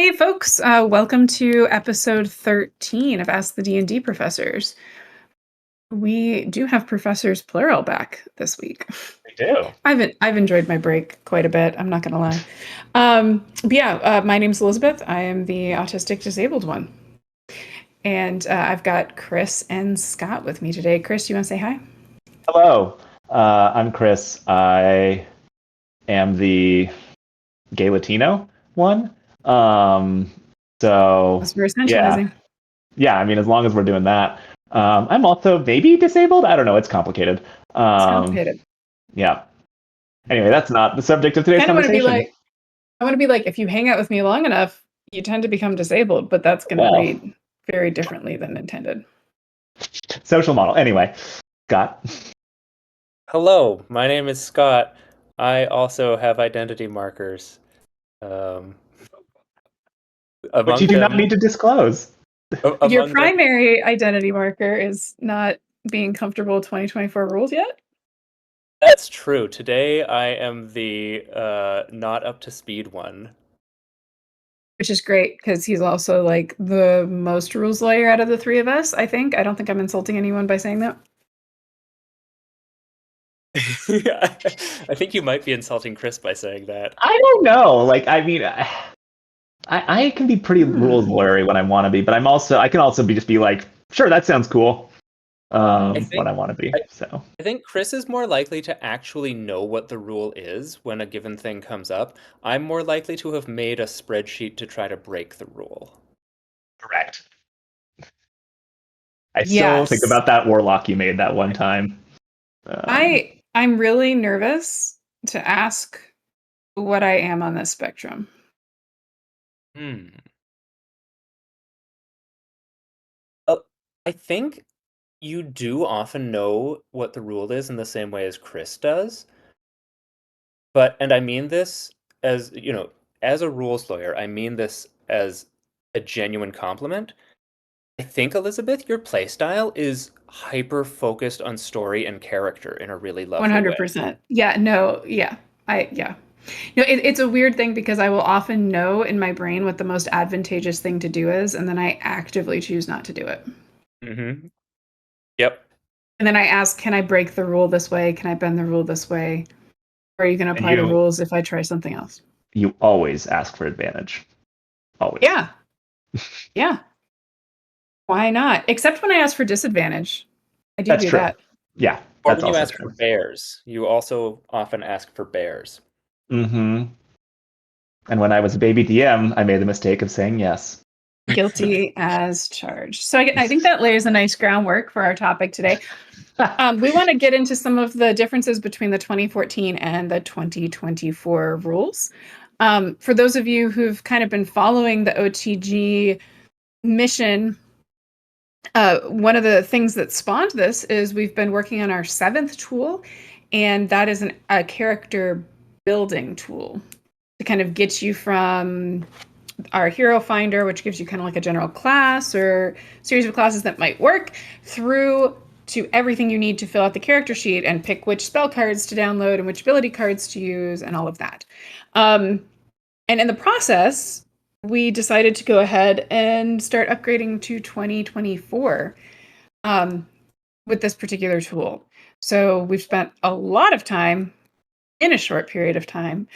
Hey folks, welcome to episode 13 of Ask the D&D Professors. We do have professors plural back this week. We do. I've enjoyed my break quite a bit, I'm not gonna lie. But yeah, my name's Elizabeth. I am the autistic disabled one. And I've got Chris and Scott with me today. Chris, do you want to say hi? Hello. I'm Chris. I am the gay Latino one. Um, so As we're yeah, essentializing. yeah. I mean, as long as we're doing that, I'm also maybe disabled. I don't know. It's complicated. It's Um, complicated. yeah. Anyway, that's not the subject of today's Kind of want to be conversation. like, I want to be like, if you hang out with me long enough, you tend to become disabled, but that's going to Well, read very differently than intended. social model. Anyway, Scott. Hello, my name is Scott. I also have identity markers. Um, Which you among do not them, need to disclose. Your among them, primary identity marker is not being comfortable with 2024 rules yet? that's true. Today I am the not up to speed one. Which is great because he's also like the most rules lawyer out of the three of us, I think. I don't think I'm insulting anyone by saying that. I think you might be insulting Chris by saying that. I don't know. Like, I mean, I can be pretty rules Hmm. lawyery when I want to be, but I can also be like, sure, that sounds cool. I When think I want to be. I, So I think Chris is more likely to actually know what the rule is when a given thing comes up. I'm more likely to have made a spreadsheet to try to break the rule. correct. I still think Yes. about that warlock you made that one time. Um, I'm really nervous to ask what I am on this spectrum. Hmm. Uh, I think you do often know what the rule is in the same way as Chris does. And I mean this as, as a rules lawyer, I mean this as a genuine compliment. I think, Elizabeth, your playstyle is hyper focused on story and character in a really lovely way. 100%. Yeah, no, yeah. Yeah. It's a weird thing because I will often know in my brain what the most advantageous thing to do is, and then I actively choose not to do it. Mm-hmm. Yep. And then I ask, can I break the rule this way? Can I bend the rule this way? Or are you going to and apply the rules if I try something else? you always ask for advantage. Always. Yeah. Yeah. Why not? Except when I ask for disadvantage. I That's do true. that. Yeah, Or that's when you also ask for true. bears, you also often ask for bears. Mm-hmm. And when I was a baby DM, I made the mistake of saying yes. Guilty as charged. So I think that lays a nice groundwork for our topic today. We want to get into some of the differences between the 2014 and the 2024 rules. For those of you who've kind of been following the OTG mission, one of the things that spawned this is we've been working on our seventh tool, and that is a character building tool to kind of get you from our hero finder, which gives you kind of like a general class or series of classes that might work, through to everything you need to fill out the character sheet and pick which spell cards to download and which ability cards to use and all of that. And in the process, we decided to go ahead and start upgrading to 2024 with this particular tool. So we've spent a lot of time in a short period of time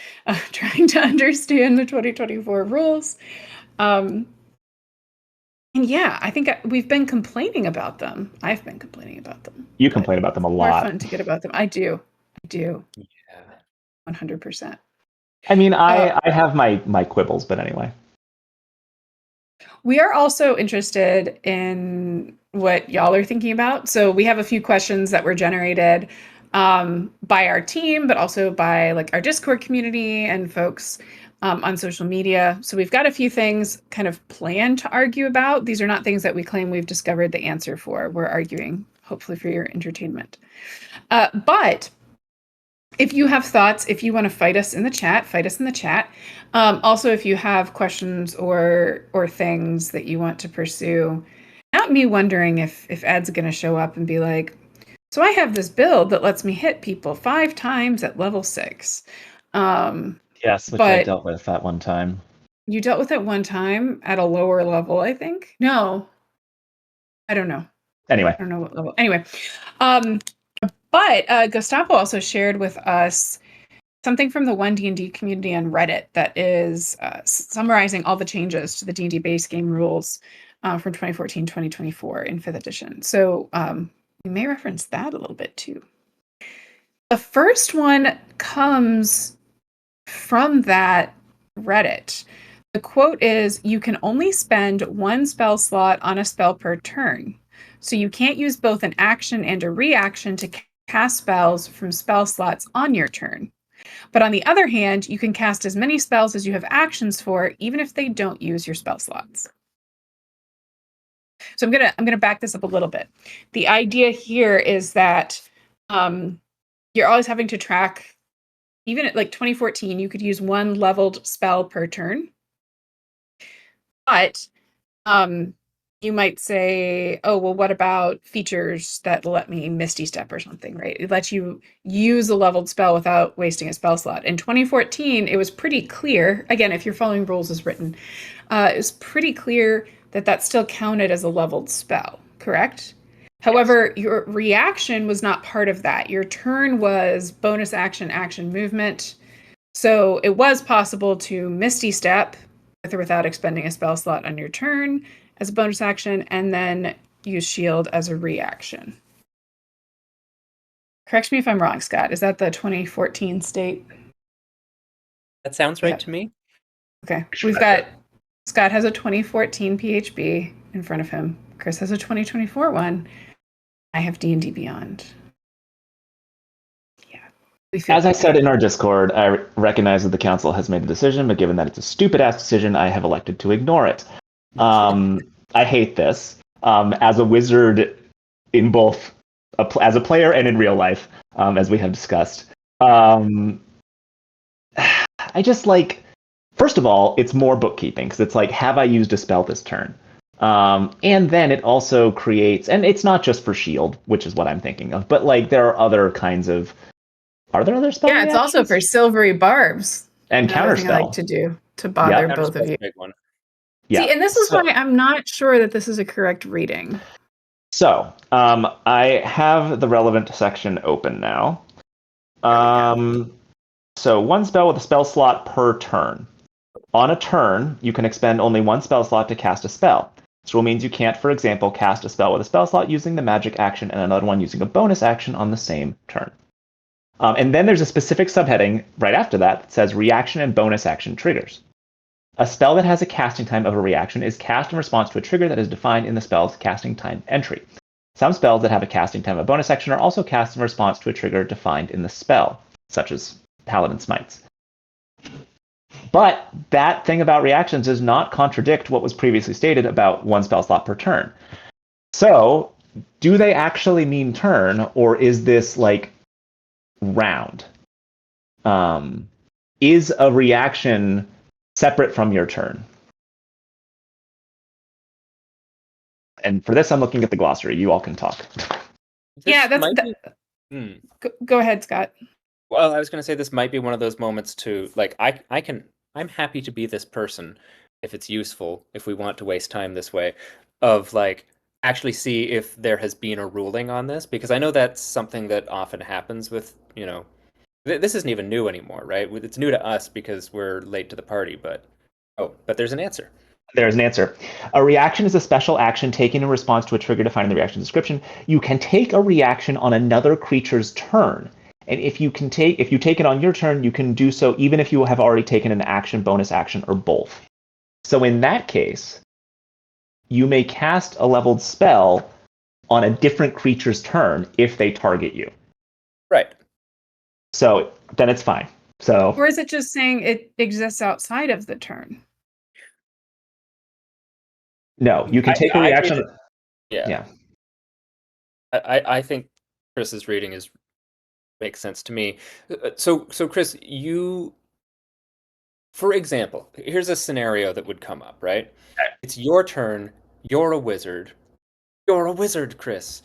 trying to understand the 2024 rules. And yeah, I think we've been complaining about them. I've been complaining about them, You but complain about them a more lot. fun to get about them. I do. Yeah. 100%. I mean, Uh, I have my quibbles, but anyway. we are also interested in what y'all are thinking about. So we have a few questions that were generated by our team, but also by like our Discord community and folks on social media. So we've got a few things kind of planned to argue about. These are not things that we claim we've discovered the answer for. We're arguing, hopefully for your entertainment. But if you have thoughts, if you want to fight us in the chat, fight us in the chat. Also, if you have questions or things that you want to pursue, not me wondering if Ed's going to show up and be like, so I have this build that lets me hit people 5 times at level 6. Yes, which I But dealt with that one time. You dealt with it one time at a lower level, I think. No, I don't know. Anyway, I don't know what level. Anyway, but Gustavo also shared with us something from the One D&D community on Reddit that is summarizing all the changes to the D&D base game rules from 2014-2024 in 5th edition. So we may reference that a little bit too. The first one comes from that Reddit. The quote is, "You can only spend one spell slot on a spell per turn. So you can't use both an action and a reaction to cast spells from spell slots on your turn. But on the other hand, you can cast as many spells as you have actions for, even if they don't use your spell slots." So I'm gonna back this up a little bit. The idea here is that you're always having to track, even at like 2014, you could use one leveled spell per turn. But you might say, oh, well, what about features that let me Misty Step or something, right? It lets you use a leveled spell without wasting a spell slot. In 2014, it was pretty clear, again, if you're following rules as written, it was pretty clear that that still counted as a leveled spell, correct? However, your reaction was not part of that. Your turn was bonus action, action movement. So it was possible to Misty Step with or without expending a spell slot on your turn as a bonus action, and then use shield as a reaction. Correct me if I'm wrong, Scott. Is that the 2014 state? That sounds right Yeah. to me. Okay. We've got Scott has a 2014 PHB in front of him. Chris has a 2024 one. I have D&D Beyond. Yeah. as I said in our Discord, I recognize that the council has made a decision, but given that it's a stupid-ass decision, I have elected to ignore it. I hate this. As a wizard, in both as a player and in real life, as we have discussed, I just like. First of all, it's more bookkeeping because it's like, have I used a spell this turn? And then it also creates, and it's not just for shield, which is what I'm thinking of, but like there are other kinds of. Are there other spell? Yeah, it's also for silvery barbs. And Another thing I counterspell. like to do to bother Yep. both of you. Big one. Yeah. See, and this is why I'm not sure that this is a correct reading. So, I have the relevant section open now. So one spell with a spell slot per turn. On a turn, you can expend only one spell slot to cast a spell. This rule means you can't, for example, cast a spell with a spell slot using the magic action and another one using a bonus action on the same turn. And then there's a specific subheading right after that says reaction and bonus action triggers. A spell that has a casting time of a reaction is cast in response to a trigger that is defined in the spell's casting time entry. Some spells that have a casting time of bonus action are also cast in response to a trigger defined in the spell, such as Paladin Smites. But that thing about reactions does not contradict what was previously stated about one spell slot per turn. So, do they actually mean turn, or is this like round? Is a reaction separate from your turn? And for this, I'm looking at the glossary. You all can talk. Yeah, that's go ahead, Scott. Well, I was going to say this might be one of those moments to like I'm happy to be this person if it's useful, if we want to waste time this way, of like actually see if there has been a ruling on this, because I know that's something that often happens with, this isn't even new anymore, right? It's new to us because we're late to the party, but there's an answer. There's an answer. A reaction is a special action taken in response to a trigger defined in the reaction description. You can take a reaction on another creature's turn. And if you take it on your turn, you can do so even if you have already taken an action, bonus action, or both. So in that case, you may cast a leveled spell on a different creature's turn if they target you. Right. So then it's fine. So, or is it just saying it exists outside of the turn? No, you can take a reaction. Yeah. I think Chris's reading makes sense to me. So Chris, for example, here's a scenario that would come up, right? Okay. It's your turn. You're a wizard. You're a wizard, Chris.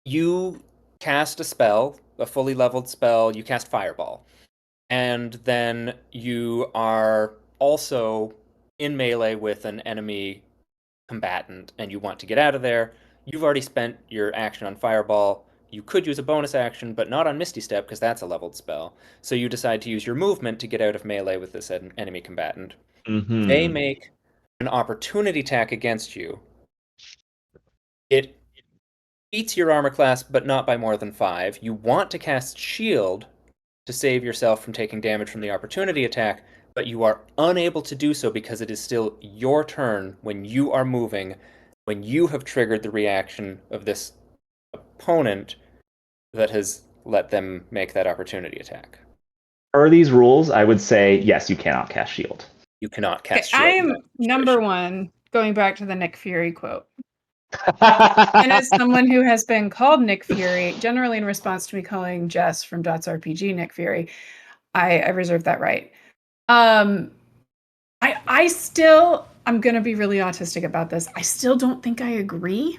You cast a spell, a fully leveled spell. You cast Fireball. and then you are also in melee with an enemy combatant and you want to get out of there. You've already spent your action on Fireball. You could use a bonus action, but not on Misty Step because that's a leveled spell. So you decide to use your movement to get out of melee with this enemy combatant. They Mm-hmm. make an opportunity attack against you. It beats your armor class, but not by more than 5. You want to cast Shield to save yourself from taking damage from the opportunity attack, but you are unable to do so because it is still your turn when you are moving, when you have triggered the reaction of this opponent that has let them make that opportunity attack. Per these rules, I would say yes, you cannot cast shield. You cannot Okay, cast I shield in am that number situation. one, going back to the Nick Fury quote. And as someone who has been called Nick Fury, generally in response to me calling Jess from Dots RPG Nick Fury, I reserve that right. I still, I'm going to be really autistic about this. I still don't think I agree.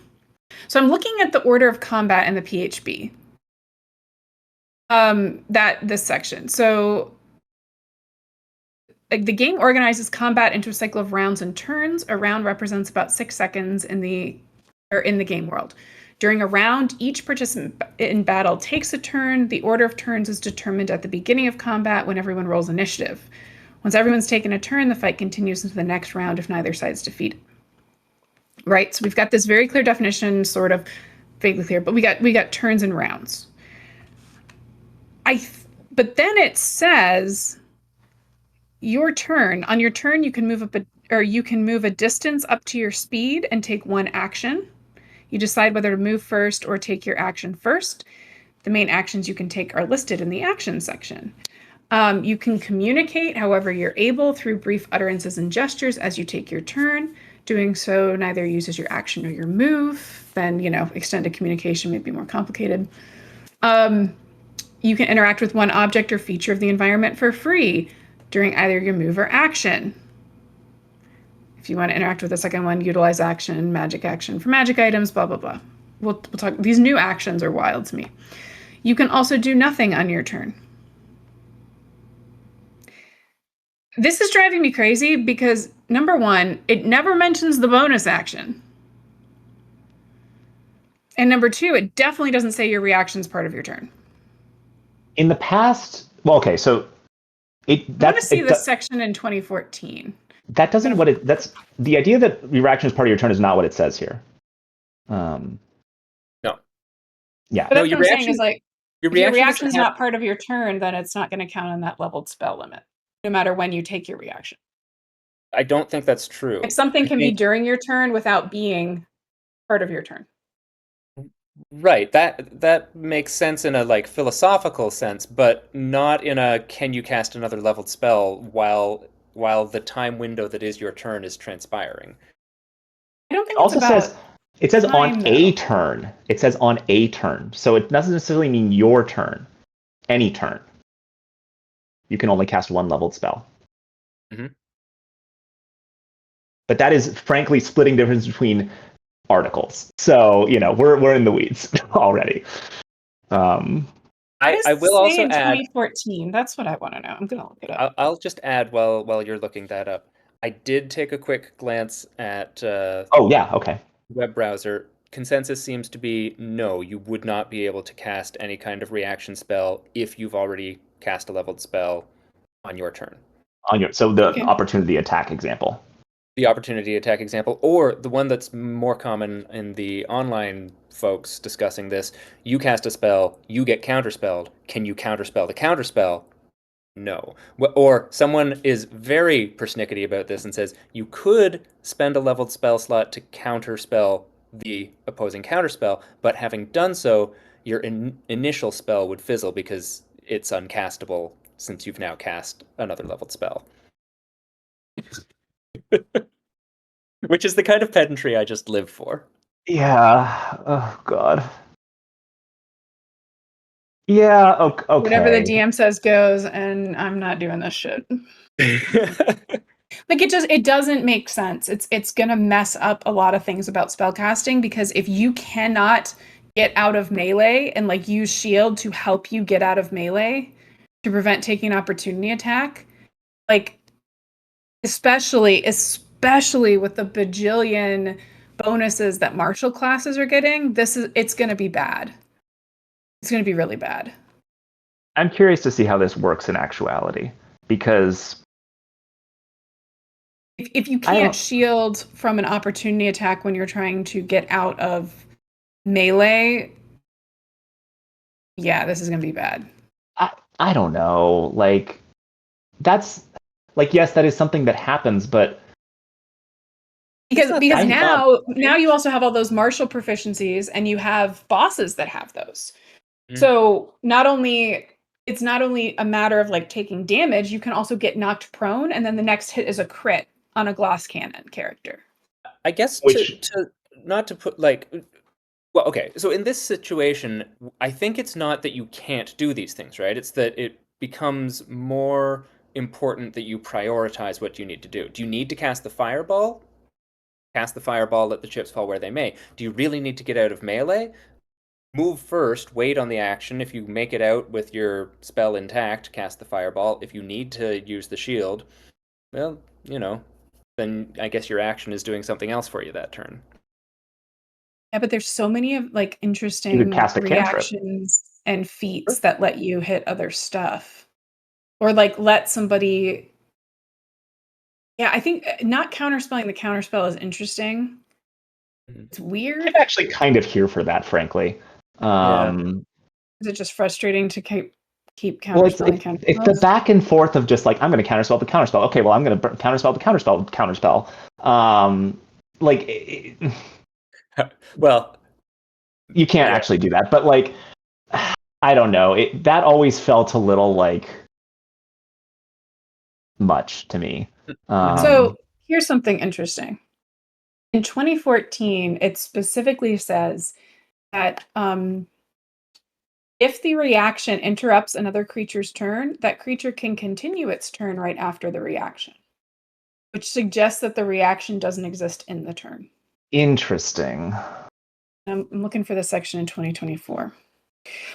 So I'm looking at the order of combat in the PHB. This section. So like the game organizes combat into a cycle of rounds and turns. A round represents about 6 seconds in the game world. During a round, each participant in battle takes a turn. The order of turns is determined at the beginning of combat when everyone rolls initiative. Once everyone's taken a turn, the fight continues into the next round if neither side's defeated. Right? So we've got this very clear definition, sort of vaguely clear, but we got turns and rounds. But then it says your turn. On your turn, you can move a distance up to your speed and take one action. You decide whether to move first or take your action first. The main actions you can take are listed in the action section. You can communicate however you're able through brief utterances and gestures as you take your turn. Doing so neither uses your action or your move. Then, extended communication may be more complicated. You can interact with one object or feature of the environment for free during either your move or action. If you want to interact with the second one, utilize action for magic items, blah, blah, blah. We'll talk. These new actions are wild to me. You can also do nothing on your turn. This is driving me crazy because, number one, it never mentions the bonus action. And number two, it definitely doesn't say your reaction is part of your turn. In the past, well, okay, so I want to see this section in 2014. That doesn't that's the idea that reaction is part of your turn is not what it says here. No. Yeah. But No, that's what I'm saying is like, your if your reaction reaction is not part of your turn, then it's not going to count on that leveled spell limit, no matter when you take your reaction. I don't think that's true. Like something can be during your turn without being part of your turn. Right. That makes sense in a philosophical sense, but not in a can you cast another leveled spell while the time window that is your turn is transpiring. I don't think it also says on a turn. It says on a turn. So it doesn't necessarily mean your turn. Any turn. You can only cast one leveled spell. Mm-hmm. But that is frankly splitting difference between articles. So, we're in the weeds already. I will also add 2014. That's what I want to know. I'm going to look it up. I'll just add while you're looking that up. I did take a quick glance at okay. web browser. Consensus seems to be no, you would not be able to cast any kind of reaction spell if you've already cast a leveled spell on your turn. Opportunity attack example. The opportunity attack example, or the one that's more common in the online folks discussing this, you cast a spell, you get counterspelled. Can you counterspell the counterspell? No. Or someone is very persnickety about this and says, you could spend a leveled spell slot to counterspell the opposing counterspell, but having done so, your initial spell would fizzle because it's uncastable since you've now cast another leveled spell. Which is the kind of pedantry I just live for. Yeah. Oh, God. Yeah, okay. Whatever the DM says goes, and I'm not doing this shit. Like it doesn't make sense. It's gonna mess up a lot of things about spellcasting because if you cannot get out of melee and use shield to help you get out of melee, to prevent taking opportunity attack, like especially with the bajillion bonuses that martial classes are getting, it's going to be bad. It's going to be really bad. I'm curious to see how this works in actuality, because if you can't shield from an opportunity attack when you're trying to get out of melee, yeah, this is going to be bad. I don't know. Like, that's like, yes, that is something that happens, but because now you also have all those martial proficiencies, and you have bosses that have those. So it's not only a matter of like taking damage, you can also get knocked prone, and then the next hit is a crit on a glass cannon character. I guess to not to put like, well, okay. So in this situation, I think it's not that you can't do these things, right? It's that it becomes more important that you prioritize what you need to do. Do you need to cast the fireball? Cast the fireball, let the chips fall where they may. Do you really need to get out of melee? Move first, wait on the action. If you make it out with your spell intact, cast the fireball. If you need to use the shield, well, then I guess your action is doing something else for you that turn. Yeah, but there's so many of like interesting you could cast a reactions and feats that let you hit other stuff. Or like let somebody. Yeah, I think not counterspelling the counterspell is interesting. It's weird. I'm actually kind of here for that, frankly. Is it just frustrating to keep counterspelling counterspells? It's the back and forth of just like, I'm going to counterspell the counterspell. Okay, well, I'm going to counterspell the counterspell. Well, you can't actually do that, but like, I don't know. That always felt a little like much to me. So here's something interesting. In 2014, it specifically says that if the reaction interrupts another creature's turn, that creature can continue its turn right after the reaction, which suggests that the reaction doesn't exist in the turn. Interesting. I'm looking for the section in 2024.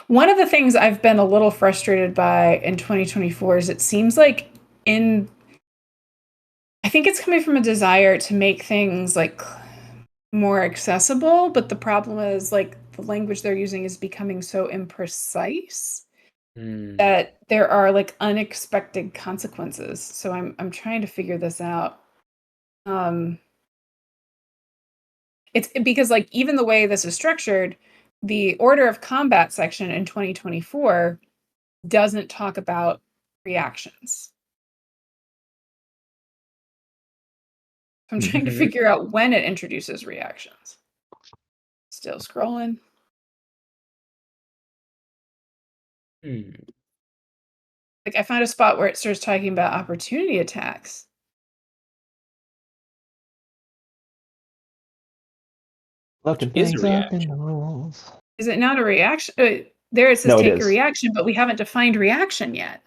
One of the things I've been a little frustrated by in 2024 is it seems like I think it's coming from a desire to make things like more accessible, but the problem is like the language they're using is becoming so imprecise that there are like unexpected consequences. So I'm trying to figure this out. It's because like even the way this is structured, the order of combat section in 2024 doesn't talk about reactions. I'm trying to figure out when it introduces reactions. Still scrolling. Like I found a spot where it starts talking about opportunity attacks. Looking things up in the rules. Is it not a reaction? There it says No, take a reaction, but we haven't defined reaction yet.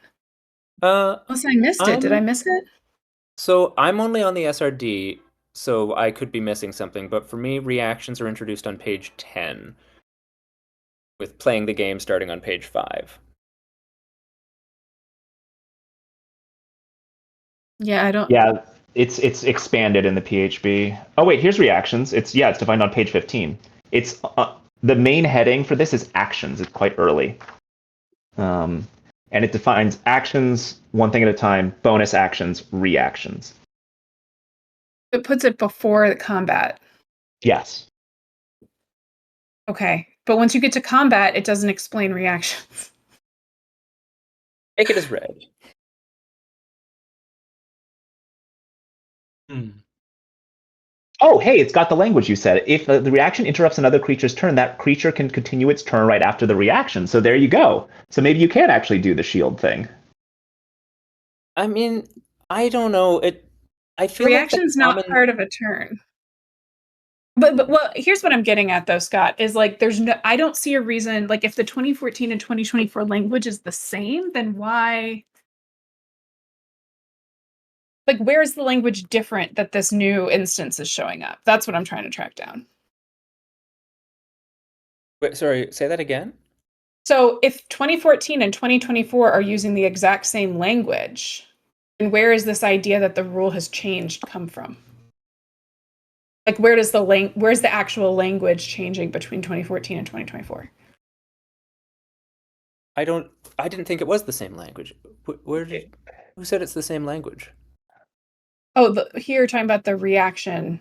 Unless I missed it. Did I miss it? So I'm only on the SRD, so I could be missing something. But for me, reactions are introduced on page 10, with playing the game starting on page 5. Yeah, I don't. Yeah, it's expanded in the PHB. Oh wait, here's reactions. It's defined on page 15. It's the main heading for this is actions. It's quite early, and it defines actions one thing at a time. Bonus actions, reactions. It puts it before the combat. Yes. Okay, but once you get to combat, it doesn't explain reactions. Take it as read. Oh, hey, it's got the language you said. If the reaction interrupts another creature's turn, that creature can continue its turn right after the reaction. So there you go. So maybe you can actually do the shield thing. I mean, I don't know. I feel reaction's not part of a turn. But well, here's what I'm getting at though, Scott, is like I don't see a reason, like if the 2014 and 2024 language is the same, then why? Like, where is the language different that this new instance is showing up? That's what I'm trying to track down. Wait, sorry, say that again? So if 2014 and 2024 are using the exact same language, then where is this idea that the rule has changed come from? Like, where's the actual language changing between 2014 and 2024? I didn't think it was the same language. Who said it's the same language? Oh, here talking about the reaction.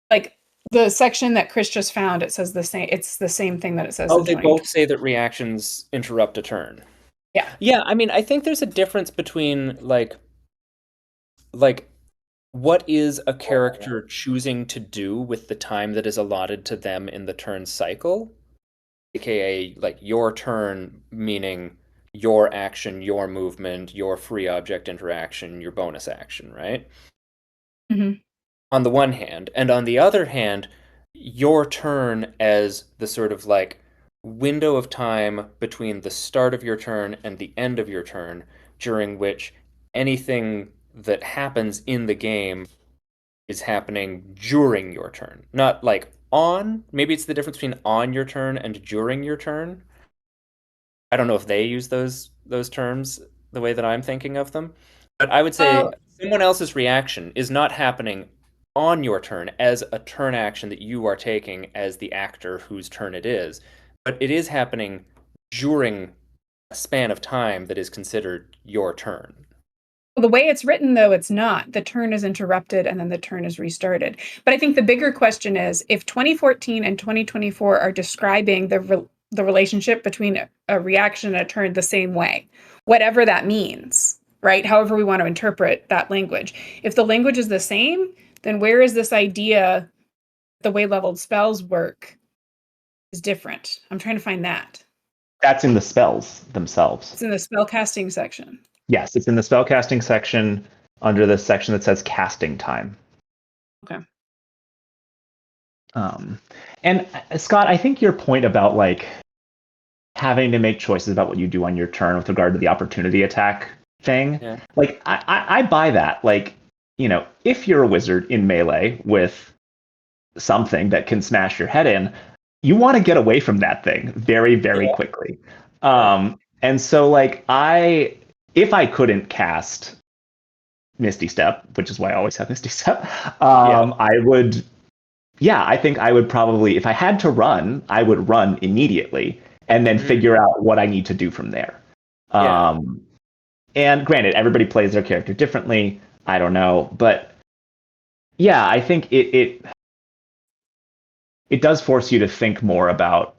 Like the section that Chris just found, it says the same. It's the same thing that it says. Oh, in they 20. both say that reactions interrupt a turn. Yeah. Yeah, I mean, I think there's a difference between like what is a character choosing to do with the time that is allotted to them in the turn cycle, aka like your turn meaning your action, your movement, your free object interaction, your bonus action, right? Mm-hmm. On the one hand, and on the other hand, your turn as the sort of like window of time between the start of your turn and the end of your turn, during which anything that happens in the game is happening during your turn. Not like on, maybe it's the difference between on your turn and during your turn. I don't know if they use those terms the way that I'm thinking of them. But I would say Oh, someone else's reaction is not happening on your turn as a turn action that you are taking as the actor whose turn it is, but it is happening during a span of time that is considered your turn. the way it's written, though, it's not. The turn is interrupted and then the turn is restarted. But I think the bigger question is if 2014 and 2024 are describing the relationship between a reaction and a turn the same way, whatever that means, right? However we want to interpret that language. If the language is the same, then where is this idea the way leveled spells work is different? I'm trying to find that. That's in the spells themselves. It's in the spell casting section. Yes, it's in the spellcasting section under the section that says casting time. Okay. And Scott, I think your point about like having to make choices about what you do on your turn with regard to the opportunity attack thing, Yeah. like I buy that. Like, you know, if you're a wizard in melee with something that can smash your head in, you want to get away from that thing very, very Yeah. quickly. And so like if I couldn't cast Misty Step, which is why I always have Misty Step, I would, yeah, I think I would probably, if I had to run, I would run immediately and then figure out what I need to do from there. Yeah. And granted, everybody plays their character differently. I don't know, but yeah, I think it does force you to think more about,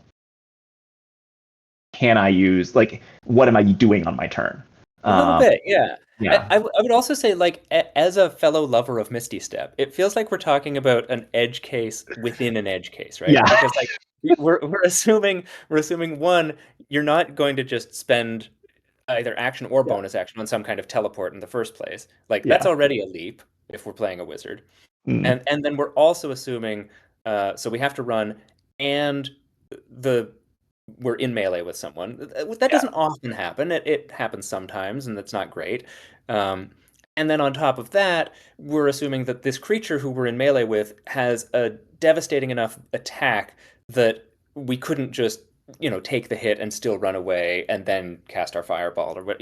can I use, like, what am I doing on my turn? A little bit, yeah. Yeah. I would also say, like, as a fellow lover of Misty Step, it feels like we're talking about an edge case within an edge case, right? Yeah. Because like we're assuming one, you're not going to just spend either action or Yeah. bonus action on some kind of teleport in the first place. Like that's Yeah. already a leap if we're playing a wizard. Mm. And then we're also assuming so we have to run and the we're in melee with someone. That Yeah. doesn't often happen. It happens sometimes, and that's not great. Um, and then on top of that, we're assuming that this creature who we're in melee with has a devastating enough attack that we couldn't just take the hit and still run away and then cast our fireball or what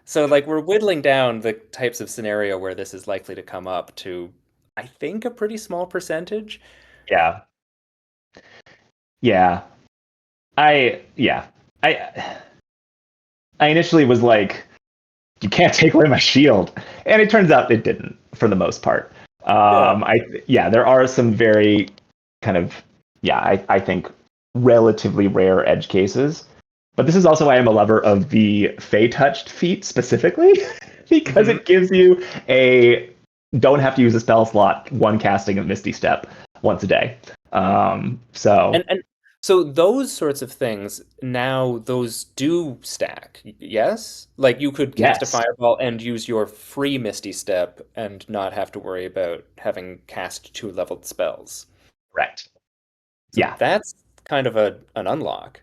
so like we're whittling down the types of scenario where this is likely to come up to I think a pretty small percentage. Yeah. Yeah. I yeah. I I initially was like, you can't take away my shield, and it turns out it didn't for the most part. Yeah. There are some very kind of I think relatively rare edge cases, but this is also why I'm a lover of the Fey touched feat specifically because Mhm. it gives you a don't have to use a spell slot, one casting of Misty Step once a day. So And so those sorts of things now those do stack. Yes? Like you could cast a yes, fireball and use your free Misty Step and not have to worry about having cast two leveled spells. correct. So Yeah, that's kind of an unlock.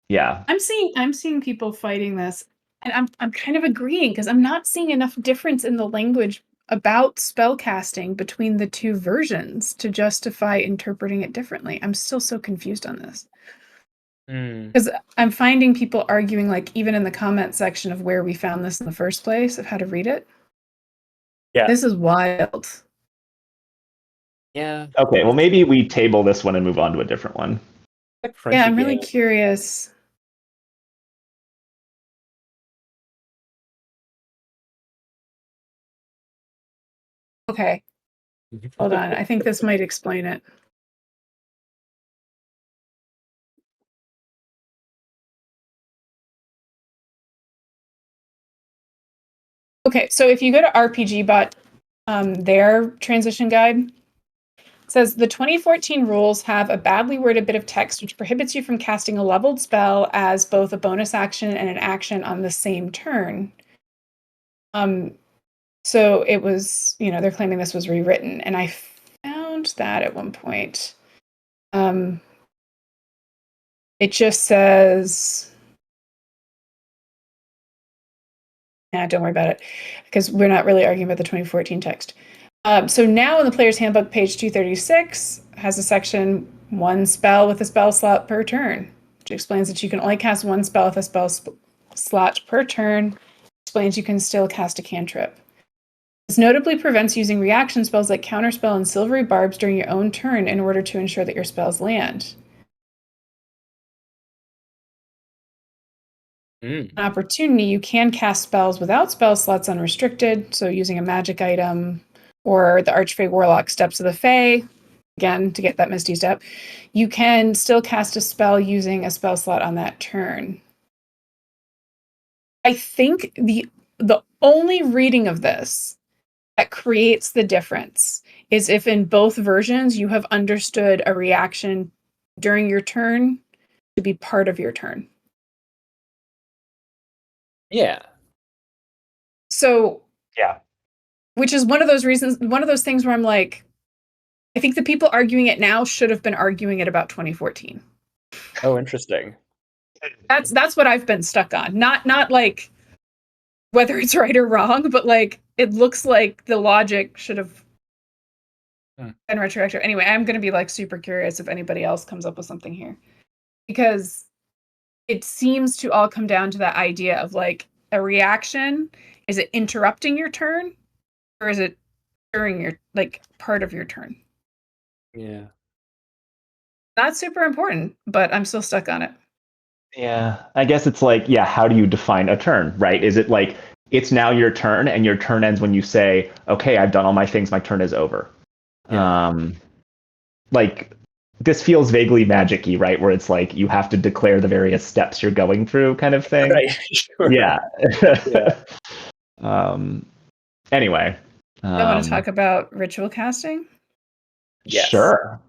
yeah. I'm seeing people fighting this, and I'm kind of agreeing because I'm not seeing enough difference in the language about spellcasting between the two versions to justify interpreting it differently. I'm still so confused on this. Mm. Because I'm finding people arguing, like, even in the comment section of where we found this in the first place, of how to read it. Yeah. This is wild. Yeah. Okay, well maybe we table this one and move on to a different one. Like Yeah, Frenchy I'm really game. curious. Okay, hold on. I think this might explain it. Okay, so if you go to RPGbot, their transition guide, it says the 2014 rules have a badly worded bit of text which prohibits you from casting a leveled spell as both a bonus action and an action on the same turn. So it was, they're claiming this was rewritten, and I found that at one point. It just says, don't worry about it, because we're not really arguing about the 2014 text. So now in the player's handbook, page 236 has a section, one spell with a spell slot per turn, which explains that you can only cast one spell with a spell slot per turn. Explains you can still cast a cantrip. This notably prevents using reaction spells like Counterspell and Silvery Barbs during your own turn in order to ensure that your spells land. An opportunity, you can cast spells without spell slots unrestricted, so using a magic item or the Archfey Warlock Steps of the Fae, again, to get that Misty Step, you can still cast a spell using a spell slot on that turn. I think the only reading of this that creates the difference is if in both versions you have understood a reaction during your turn to be part of your turn. Yeah. So, yeah, which is one of those reasons, one of those things where I'm like, I think the people arguing it now should have been arguing it about 2014. Oh, interesting. That's what I've been stuck on. Not like whether it's right or wrong, but like it looks like the logic should have been retroactive. Anyway, I'm going to be like super curious if anybody else comes up with something here, because it seems to all come down to that idea of like a reaction. Is it interrupting your turn, or is it during your, like, part of your turn? Yeah. That's super important, but I'm still stuck on it. Yeah, I guess it's like, yeah, how do you define a turn, right? Is it like it's now your turn and your turn ends when you say, okay, I've done all my things, my turn is over? Yeah. Like this feels vaguely magic-y, right? Where it's like you have to declare the various steps you're going through kind of thing. Right. Sure. Yeah. Yeah. Anyway. I want to talk about ritual casting. Yes. Sure.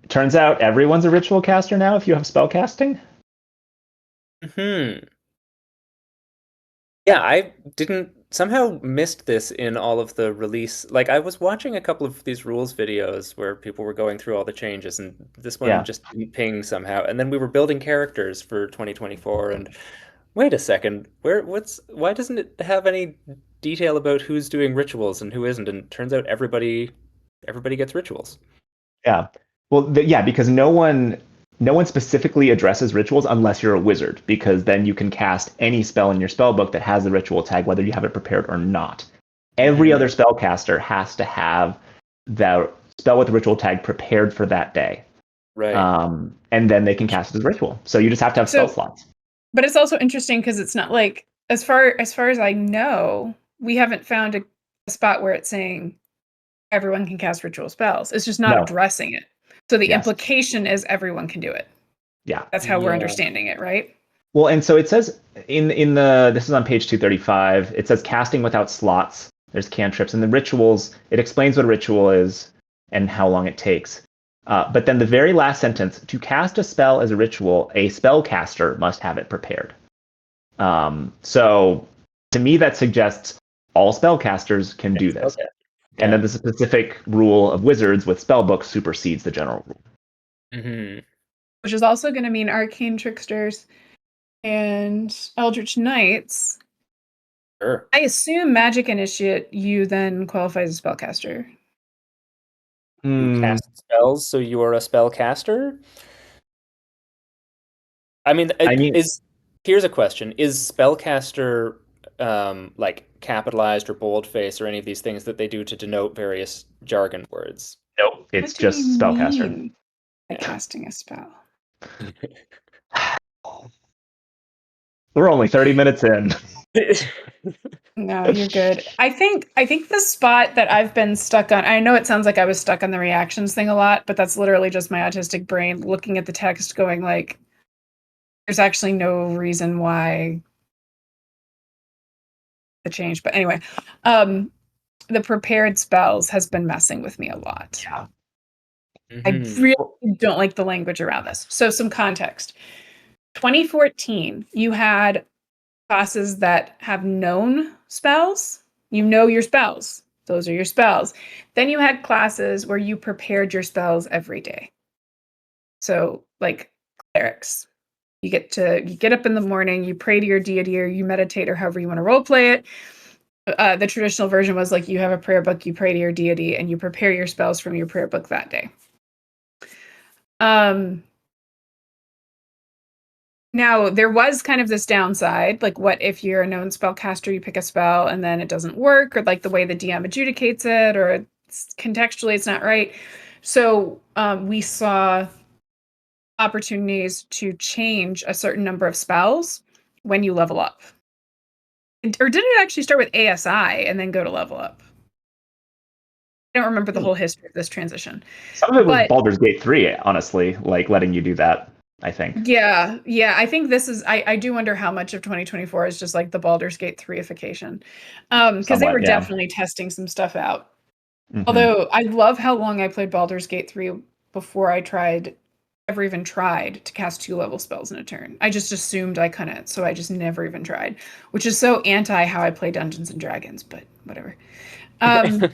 Turns out everyone's a ritual caster now if you have spell casting. Yeah, I didn't somehow missed this in all of the release. Like I was watching a couple of these rules videos where people were going through all the changes, and this one Yeah. just didn't ping somehow. And then we were building characters for 2024, and wait a second, why doesn't it have any detail about who's doing rituals and who isn't? And it turns out everybody gets rituals. Yeah. Well, yeah, because no one specifically addresses rituals unless you're a wizard, because then you can cast any spell in your spell book that has the ritual tag, whether you have it prepared or not. Every other spellcaster has to have the spell with the ritual tag prepared for that day. Right. And then they can cast it as ritual. So you just have to have spell slots. But it's also interesting because it's not like, as far as I know, we haven't found a spot where it's saying everyone can cast ritual spells. It's just not addressing it. So the implication is everyone can do it. Yeah. That's how we're understanding it, right? Well, and so it says in the this is on page 235, it says casting without slots. There's cantrips and the rituals. It explains what a ritual is and how long it takes. But then the very last sentence, to cast a spell as a ritual, a spellcaster must have it prepared. So to me, that suggests all spellcasters can do this. Okay. And then the specific rule of wizards with spellbooks supersedes the general rule. Which is also going to mean arcane tricksters and eldritch knights. Sure. I assume magic initiate, you then qualify as a spellcaster. You cast spells, so you are a spellcaster? I mean, I mean, here's a question: is spellcaster like capitalized or boldface or any of these things that they do to denote various jargon words? nope, What it's do we just spellcaster. mean by Yeah. casting a spell? We're only 30 minutes in. No, you're good. I think the spot that I've been stuck on, I know it sounds like I was stuck on the reactions thing a lot, but that's literally just my autistic brain looking at the text going like there's actually no reason why the change. But anyway, the prepared spells has been messing with me a lot. Yeah. I Mhm. really don't like the language around this. So some context. 2014, you had classes that have known spells. You know your spells. Those are your spells. Then you had classes where you prepared your spells every day. So like clerics. You get up in the morning, you pray to your deity or you meditate or however you want to role play it. The traditional version was like you have a prayer book, you pray to your deity, and you prepare your spells from your prayer book that day. Now, there was kind of this downside, like what if you're a known spellcaster, you pick a spell and then it doesn't work, or like the way the DM adjudicates it, or contextually it's not right. So we saw opportunities to change a certain number of spells when you level up. Or did it actually start with ASI and then go to level up? I don't remember the whole history of this transition. Some of it was But Baldur's Gate 3, honestly, like letting you do that, I think. yeah, I think this is I do wonder how much of 2024 is just like the Baldur's Gate 3ification. Because they were Somewhat, yeah. definitely testing some stuff out. Mhm. Although I love how long I played Baldur's Gate 3 before I ever even tried to cast 2-level spells in a turn. I just assumed I couldn't, so I just never even tried, which is so anti how I play Dungeons and Dragons, but whatever. I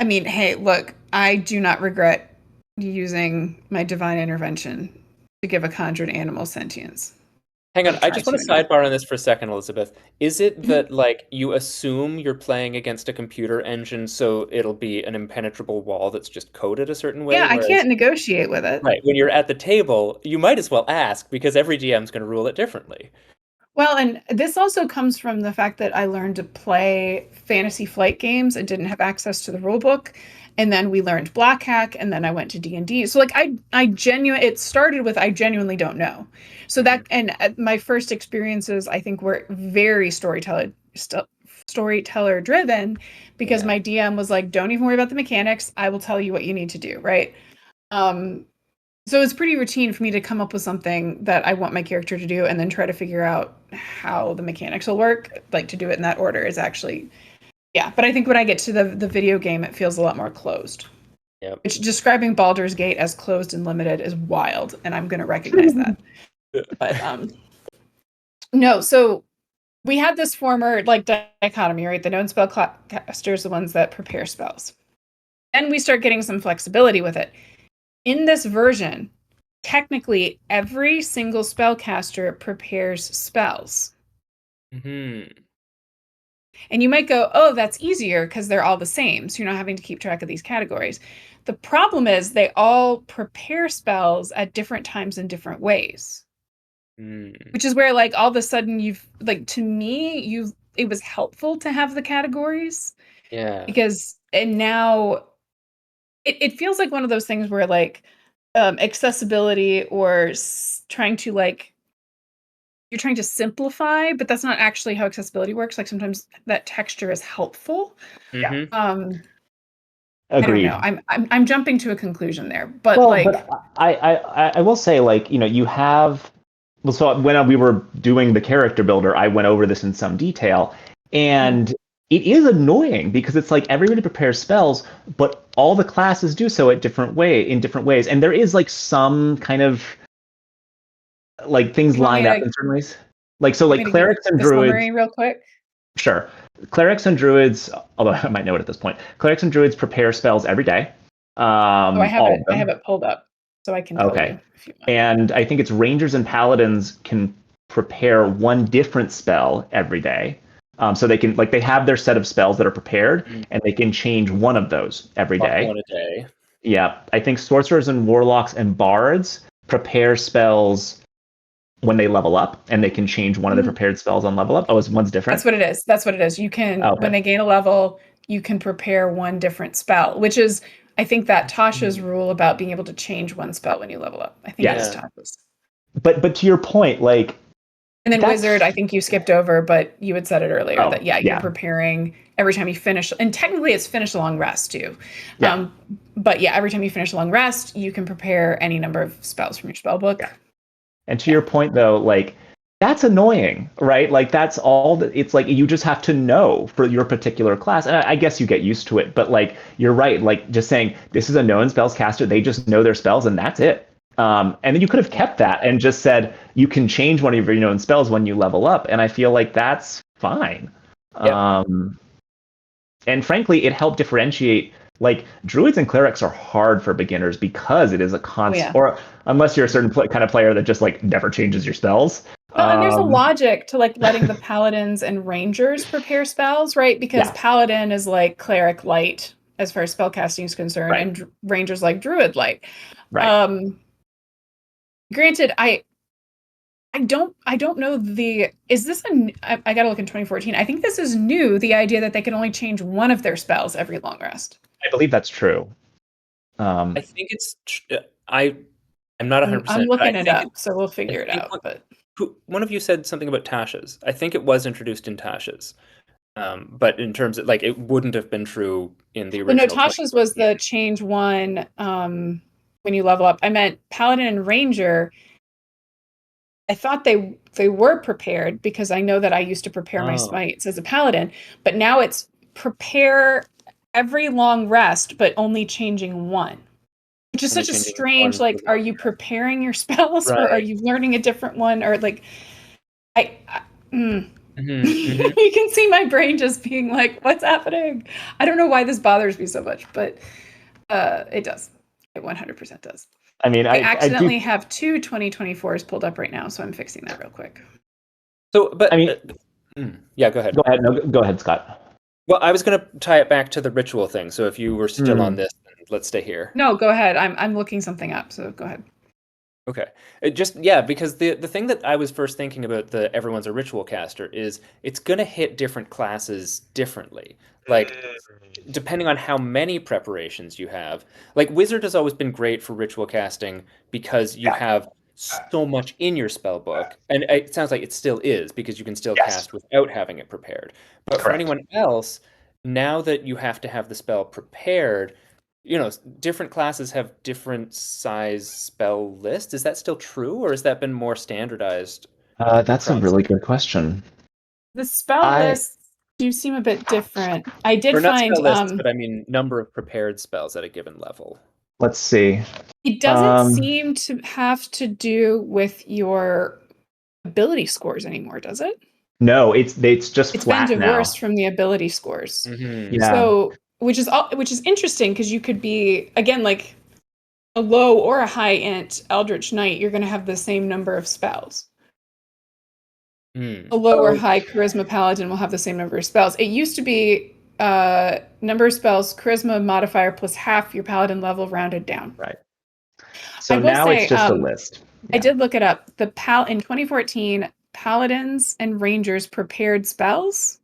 mean, hey, look, I do not regret using my divine intervention to give a conjured animal sentience. Hang on, Don't I try just want to to enough. sidebar on this for a second, Elizabeth. Is it Mhm. that like you assume you're playing against a computer engine, so it'll be an impenetrable wall that's just coded a certain way, Yeah, I whereas can't negotiate with it. right, when you're at the table, you might as well ask because every GM's going to rule it differently. Well, and this also comes from the fact that I learned to play fantasy flight games and didn't have access to the rule book. And then we learned Black Hack, and then I went to D&D. So like it started with I genuinely don't know. So that and my first experiences I think were very storyteller driven because Yeah. my DM was like, don't even worry about the mechanics. I will tell you what you need to do, right? Um, so it's pretty routine for me to come up with something that I want my character to do and then try to figure out how the mechanics will work. Like to do it in that order is actually, yeah. But I think when I get to the video game, it feels a lot more closed. Yep. Which describing Baldur's Gate as closed and limited is wild, and I'm going to recognize that. But no, so we had this former like dichotomy, right? The known spellcasters, the ones that prepare spells. Then we start getting some flexibility with it. In this version, technically every single spellcaster prepares spells. Mm-hmm. And you might go, oh, that's easier because they're all the same. So you're not having to keep track of these categories. The problem is they all prepare spells at different times in different ways. Mm. Which is where like all of a sudden you've like to me, it was helpful to have the categories Yeah. because and now it feels like one of those things where like accessibility or trying to like you're trying to simplify, but that's not actually how accessibility works. Like sometimes that texture is helpful. Yeah. Mm-hmm. I don't Agreed. know. I'm jumping to a conclusion there, but Well, like but I will say, like, you have. Well, so when we were doing the character builder, I went over this in some detail, and it is annoying because it's like everybody prepares spells, but all the classes do so in different ways, and there is like some kind of like things you want me line up to in certain ways. Like so, like give clerics and the druids. summary real quick? Sure. Clerics and druids, although I might know it at this point, clerics and druids prepare spells every day. Oh, I have All it. of I have them. it pulled up, so I can tell Okay. you if you want. And I think it's rangers and paladins can prepare one different spell every day. So they can, like, they have their set of spells that are prepared, and they can change one of those every day. One a day. Yeah. I think sorcerers and warlocks and bards prepare spells when they level up, and they can change one of the prepared spells on level up. Oh, one's different? That's what it is. That's what it is. You can, Okay. when they gain a level, you can prepare one different spell, which is, I think, that Tasha's rule about being able to change one spell when you level up. I think it was Yeah. Tasha's. But to your point, like, And then that's- Wizard, I think you skipped over, but you had said it earlier that you're preparing every time you finish, and technically it's finish a long rest too. Yeah. But yeah, every time you finish a long rest, you can prepare any number of spells from your spell book. Yeah. And to your point, though, like, that's annoying, right? Like, that's all that it's like, you just have to know for your particular class. And I guess you get used to it, but like, you're right. Like, just saying this is a known spells caster, they just know their spells and that's it. And then you could have kept that and just said you can change one of your known spells when you level up. And I feel like that's fine. Yep. And frankly, it helped differentiate. Like, druids and clerics are hard for beginners because it is a constant, or unless you're a certain kind of player that just like never changes your spells. Well, and there's a logic to like letting the paladins and rangers prepare spells, right? Because paladin is like cleric light as far as spellcasting is concerned, and rangers like druid light. Right. Granted, I don't know is this I gotta look in 2014. I think this is new, the idea that they can only change one of their spells every long rest. I believe that's true. I think it's I'm not 100%. I'm looking it up, so we'll figure it out. But one of you said something about Tasha's. I think it was introduced in Tasha's. But in terms of like, it wouldn't have been true in the original. No, Tasha's was the change one when you level up. I meant paladin and ranger. I thought they were prepared because I know that I used to prepare my smites as a paladin, but now it's prepare every long rest, but only changing one. Which is such a strange, like, are you preparing your spells or are you learning a different one? Or like, you can see my brain just being like, what's happening? I don't know why this bothers me so much, but it does. It 100% does. I mean, I accidentally have two 2024s pulled up right now, so I'm fixing that real quick. So, but I mean, yeah, go ahead. Go ahead. No, go ahead, Scott. Well, I was going to tie it back to the ritual thing. So if you were still on this, then let's stay here. No, go ahead. I'm looking something up, so go ahead. Okay. Because the thing that I was first thinking about the everyone's a ritual caster is it's going to hit different classes differently. Like, depending on how many preparations you have. Like, Wizard has always been great for ritual casting because you have so much in your spell book. And it sounds like it still is because you can still cast without having it prepared. But for anyone else, now that you have to have the spell prepared, different classes have different size spell lists. Is that still true, or has that been more standardized? That's a really good question. The spell lists do seem a bit different. I did not find spell lists, but I mean number of prepared spells at a given level. Let's see. It doesn't seem to have to do with your ability scores anymore, does it? No, it's just flat been divorced now from the ability scores. Yeah. So which is interesting because you could be, again, like a low or a high int Eldritch Knight, you're going to have the same number of spells. A low or high Charisma Paladin will have the same number of spells. It used to be number of spells, Charisma modifier plus half your Paladin level rounded down. Right. So now it's just a list. I did look it up. In 2014, Paladins and Rangers prepared spells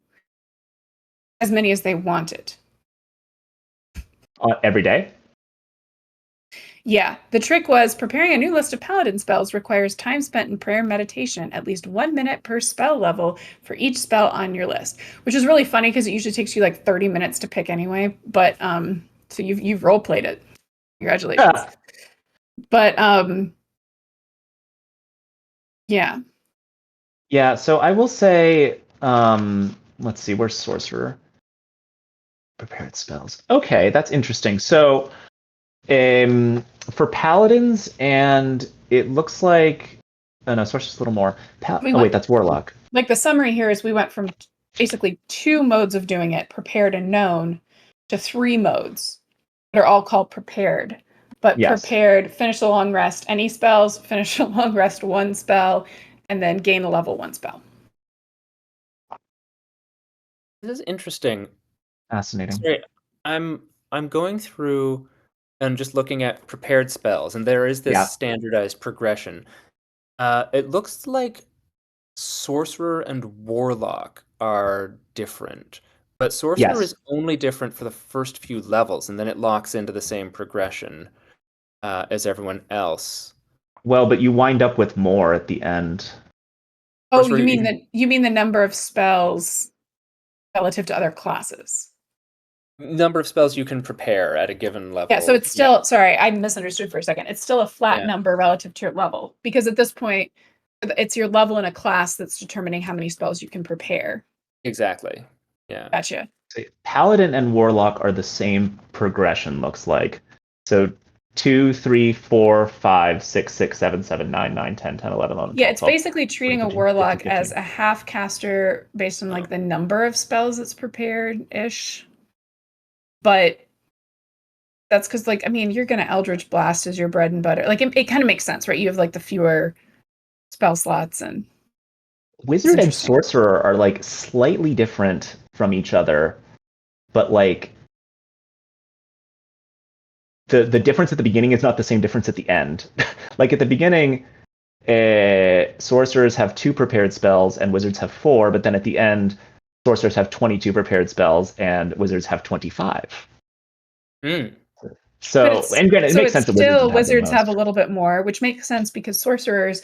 as many as they wanted. Every day? Yeah. The trick was preparing a new list of paladin spells requires time spent in prayer and meditation, at least 1 minute per spell level for each spell on your list, which is really funny because it usually takes you like 30 minutes to pick anyway. But so you've role played it. Congratulations. Yeah. But yeah. Yeah, so I will say, let's see, where's sorcerer? Prepared spells. Okay, that's interesting. So for paladins, and it looks like, oh no, sorcerer's a little more. Wait, that's warlock. Like the summary here is we went from basically 2 modes of doing it, prepared and known, to 3 modes that are all called prepared. But prepared, finish a long rest, any spells, finish a long rest, 1 spell, and then gain a level 1 spell. This is interesting. Fascinating. Sorry, I'm going through and just looking at prepared spells, and there is this Yeah. standardized progression. It looks like Sorcerer and Warlock are different, but Sorcerer Yes. is only different for the first few levels, and then it locks into the same progression as everyone else. Well, but you wind up with more at the end. Oh, Sorcerer, you mean the number of spells relative to other classes? number of spells you can prepare at a given level. Yeah, so it's still, sorry, I misunderstood for a second. It's still a flat Yeah. number relative to your level, because at this point, it's your level in a class that's determining how many spells you can prepare. Exactly. Yeah. Gotcha. Paladin and Warlock are the same progression, looks like. So 2, 3, 4, 5, 6, 6, 7, 7, 9, 9, 10, 10, 11, 11, 12, Yeah, it's 12, basically treating a 14, 15, warlock 15, as 15. a half caster based on like the number of spells it's prepared ish. But that's because, like, I mean, you're gonna Eldritch Blast as your bread and butter. Like, it kind of makes sense, right? You have like the fewer spell slots, and Wizard and interesting. Sorcerer are like slightly different from each other, but like the difference at the beginning is not the same difference at the end. Like at the beginning, sorcerers have 2 prepared spells and wizards have 4, but then at the end, sorcerers have 22 prepared spells and wizards have 25. Mm. So, and granted, it makes sense that Wizards have a most. little bit more, which makes sense because sorcerers,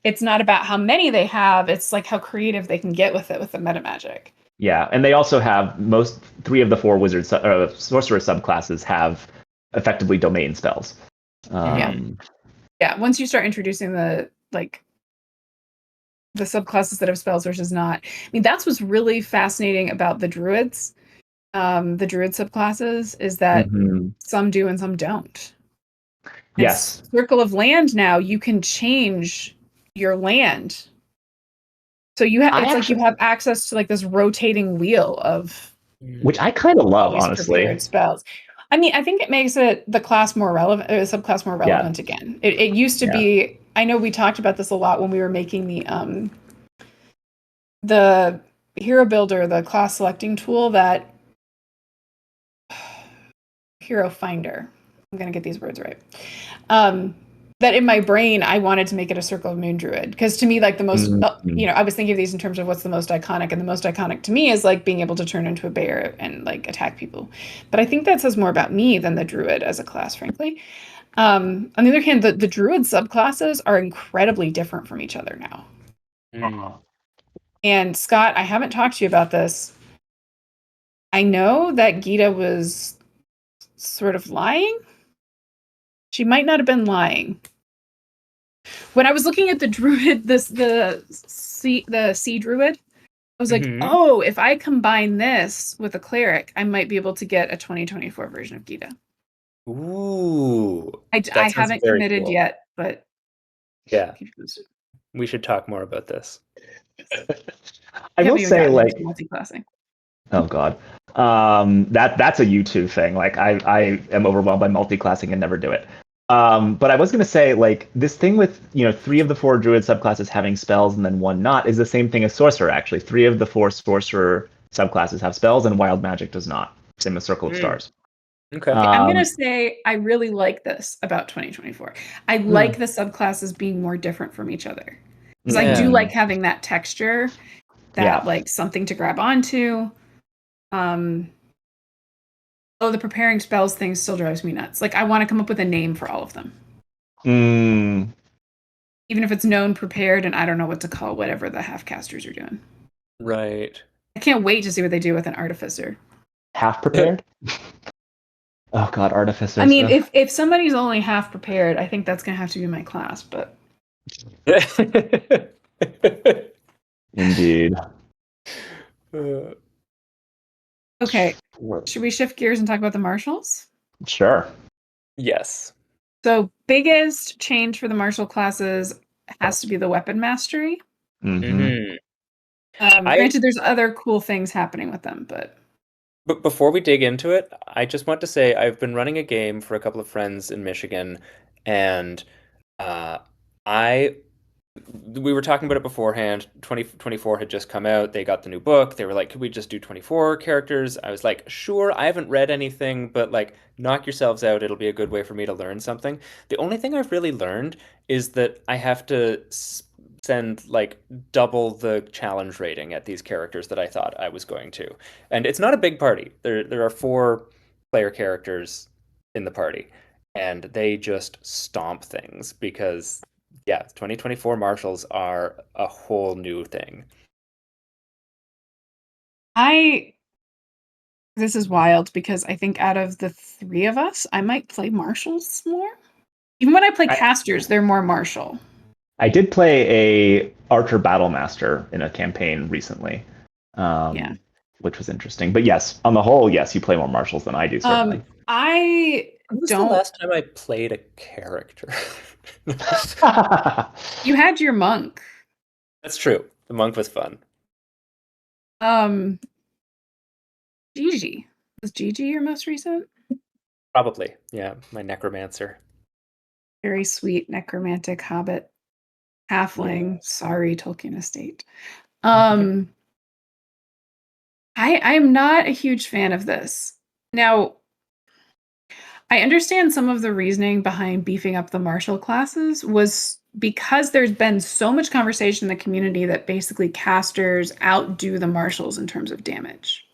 it's not about how many they have, it's like how creative they can get with it with the meta magic. Yeah, and they also have 3 of the 4 sorcerer subclasses have effectively domain spells. Yeah, once you start introducing the subclasses that have spells versus not. I mean, that's what's really fascinating about the druids. The druid subclasses is that some do and some don't. And Yes. Circle of Land, now you can change your land. So you have you have access to like this rotating wheel of, which I kind of love, honestly. Prepared spells. I mean, I think it makes the class more relevant, subclass more relevant again. It used to be. I know we talked about this a lot when we were making the hero builder, the class selecting tool, that hero finder. I'm gonna get these words right. That in my brain, I wanted to make it a Circle of Moon Druid, because to me, like the most, I was thinking of these in terms of what's the most iconic, and the most iconic to me is like being able to turn into a bear and like attack people. But I think that says more about me than the Druid as a class, frankly. On the other hand, the Druid subclasses are incredibly different from each other now. And Scott, I haven't talked to you about this. I know that Gita was sort of lying. She might not have been lying. When I was looking at the druid, the sea druid, I was like, oh, if I combine this with a cleric, I might be able to get a 2024 version of Gita. Ooh. I haven't committed yet, but yeah, we should talk more about this. I will say, like, multi-classing. Oh God, that's a YouTube thing. Like, I am overwhelmed by multi-classing and never do it. But I was gonna say, like, this thing with 3 of the 4 druid subclasses having spells and then 1 not is the same thing as sorcerer. Actually, 3 of the 4 sorcerer subclasses have spells and wild magic does not. Same as Circle of Stars. Okay. I'm gonna say I really like this about 2024. I like the subclasses being more different from each other, because I do like having that texture, that like something to grab onto. Oh, the preparing spells thing still drives me nuts. Like, I want to come up with a name for all of them. Even if it's known prepared and I don't know what to call whatever the half casters are doing. Right. I can't wait to see what they do with an artificer. Half prepared? Oh God, artificer. I mean, if somebody's only half prepared, I think that's gonna have to be my class, but Indeed. Okay. Should we shift gears and talk about the marshals? Sure. Yes. So, biggest change for the martial classes has to be the weapon mastery. Granted, there's other cool things happening with them, but before we dig into it, I just want to say I've been running a game for a couple of friends in Michigan, and I we were talking about it beforehand. 2024 had just come out. They got the new book. They were like, could we just do 24 characters? I was like, sure. I haven't read anything, but like, knock yourselves out. It'll be a good way for me to learn something. The only thing I've really learned is that I have to send like double the challenge rating at these characters that I thought I was going to. And it's not a big party. There are 4 player characters in the party, and they just stomp things because yeah, 2024 marshals are a whole new thing. This is wild because I think out of the 3 of us, I might play marshals more. Even when I play casters, they're more martial. I did play a Archer Battlemaster in a campaign recently, Yeah. which was interesting. But yes, on the whole, yes, you play more marshals than I do, certainly. I When was the don't. last time I played a character? You had your monk. That's true. The monk was fun. Gigi. Was Gigi your most recent? Probably. Yeah, my necromancer. Very sweet necromantic hobbit. Halfling. Yeah. Sorry, Tolkien estate. I'm not a huge fan of this. Now, I understand some of the reasoning behind beefing up the martial classes was because there's been so much conversation in the community that basically casters outdo the martials in terms of damage.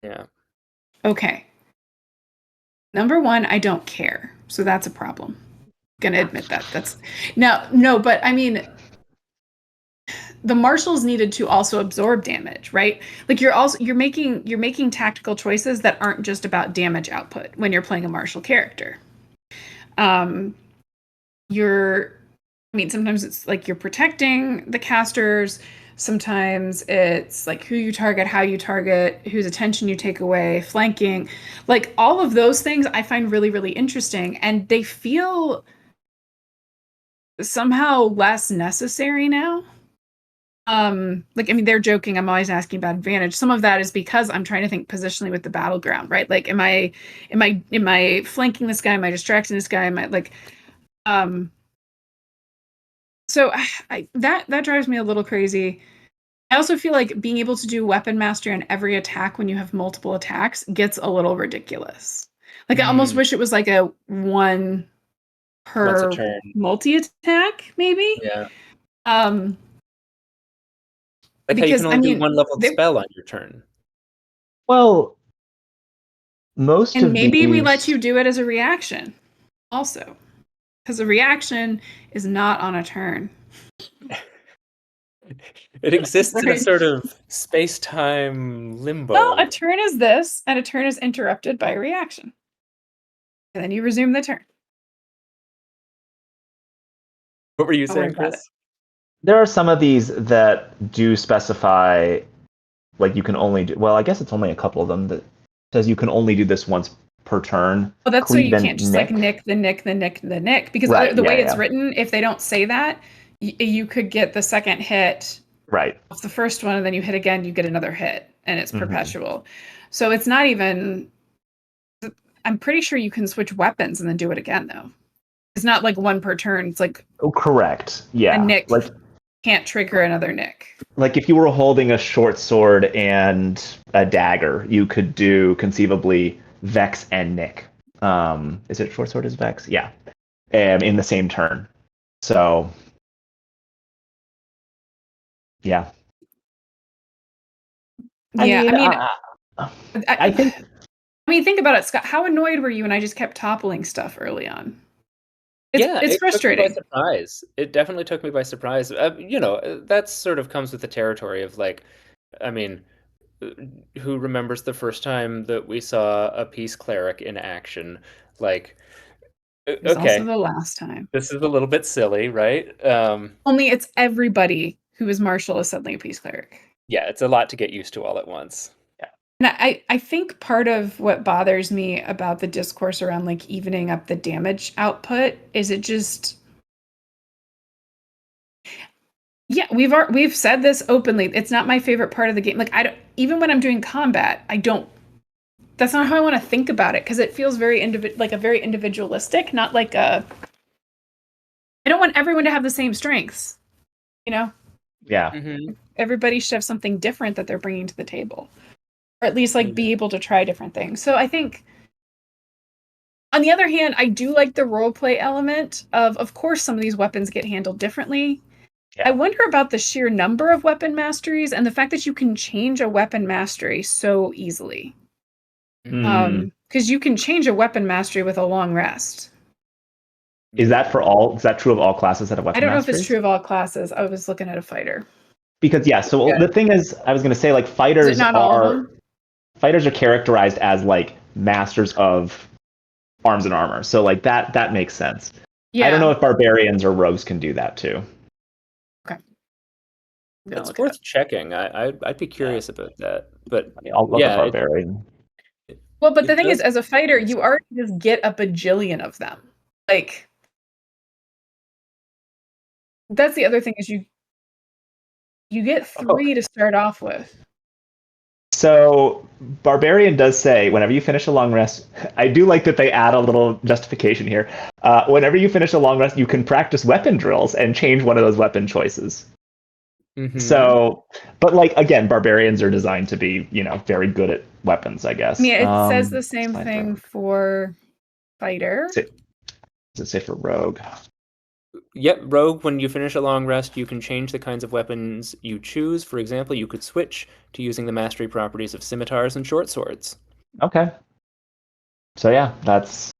Yeah. Okay. Number one, I don't care. So that's a problem. Gonna admit that. That's no, but I mean, the marshals needed to also absorb damage, right? Like you're making tactical choices that aren't just about damage output when you're playing a martial character. Sometimes it's like you're protecting the casters. Sometimes it's like who you target, how you target, whose attention you take away, flanking. Like all of those things I find really, really interesting. And they feel somehow less necessary now. They're joking. I'm always asking about advantage. Some of that is because I'm trying to think positionally with the battleground, right? Like, am I flanking this guy? Am I distracting this guy? Am I like, so that drives me a little crazy. I also feel like being able to do weapon mastery on every attack when you have multiple attacks gets a little ridiculous. Like, I almost wish it was like a one Once a per turn. multi-attack, maybe. Yeah. Like, how you can only do one leveled spell on your turn. Well, most and of maybe we these... let you do it as a reaction also, because a reaction is not on a turn. It exists in a sort of space-time limbo. Well, a turn is this, and a turn is interrupted by a reaction. And then you resume the turn. What were you saying, Chris? There are some of these that do specify, like you can only do, well, I guess it's only a couple of them that says you can only do this once per turn. Well, that's so you can't just like nick, because the way it's written, if they don't say that, you could get the second hit off the first one, and then you hit again, you get another hit, and it's perpetual. So it's not even, I'm pretty sure you can switch weapons and then do it again, though. It's not like one per turn. It's like... Oh, correct. Yeah. A nick can't trigger another nick. Like if you were holding a short sword and a dagger, you could do conceivably Vex and Nick. Is it short sword is Vex? Yeah. In the same turn. So yeah. I think about it, Scott. How annoyed were you when I just kept toppling stuff early on? It's frustrating. Took me by surprise. It definitely took me by surprise. That sort of comes with the territory of like, I mean, who remembers the first time that we saw a peace cleric in action? Like, it's also the last time. This is a little bit silly, right? Only it's everybody who is martial is suddenly a peace cleric. Yeah, it's a lot to get used to all at once. Yeah. And I think part of what bothers me about the discourse around like evening up the damage output is it just... Yeah, we've said this openly. It's not my favorite part of the game. Like even when I'm doing combat, that's not how I want to think about it, because it feels very very individualistic, not like I don't want everyone to have the same strengths. You know, Yeah. Mm-hmm. everybody should have something different that they're bringing to the table, or at least like be able to try different things. So I think, on the other hand, I do like the role play element of course, some of these weapons get handled differently. Yeah. I wonder about the sheer number of weapon masteries and the fact that you can change a weapon mastery so easily. Mm. Because you can change a weapon mastery with a long rest. Is that for all? Is that true of all classes that have weapon I don't know if masteries? it's true of all classes. I was looking at a fighter. Because yeah, so Yeah. the thing is, I was going to say like Is it fighters not all of are them? fighters are characterized as like masters of arms and armor. So like that makes sense. I don't know Yeah. if barbarians or rogues can do that too. Okay. I'm gonna It's look it up. worth checking. I'd be curious about that. But I mean, I'll look yeah, at barbarian. Well, but the it thing is, does. as a fighter, you already just get a bajillion of them. Like, that's the other thing is you get Oh, 3 to start off with. so barbarian does say whenever you finish a long rest, I do like that they add a little justification here. Whenever you finish a long rest, you can practice weapon drills and change one of those weapon choices. Mm-hmm. So, but like again, barbarians are designed to be, very good at weapons, I guess. I mean, it says the same Fine thing rogue. for fighter. Does it say for rogue? Yep, rogue, when you finish a long rest, you can change the kinds of weapons you choose. For example, you could switch to using the mastery properties of scimitars and short swords. Okay. So yeah, that's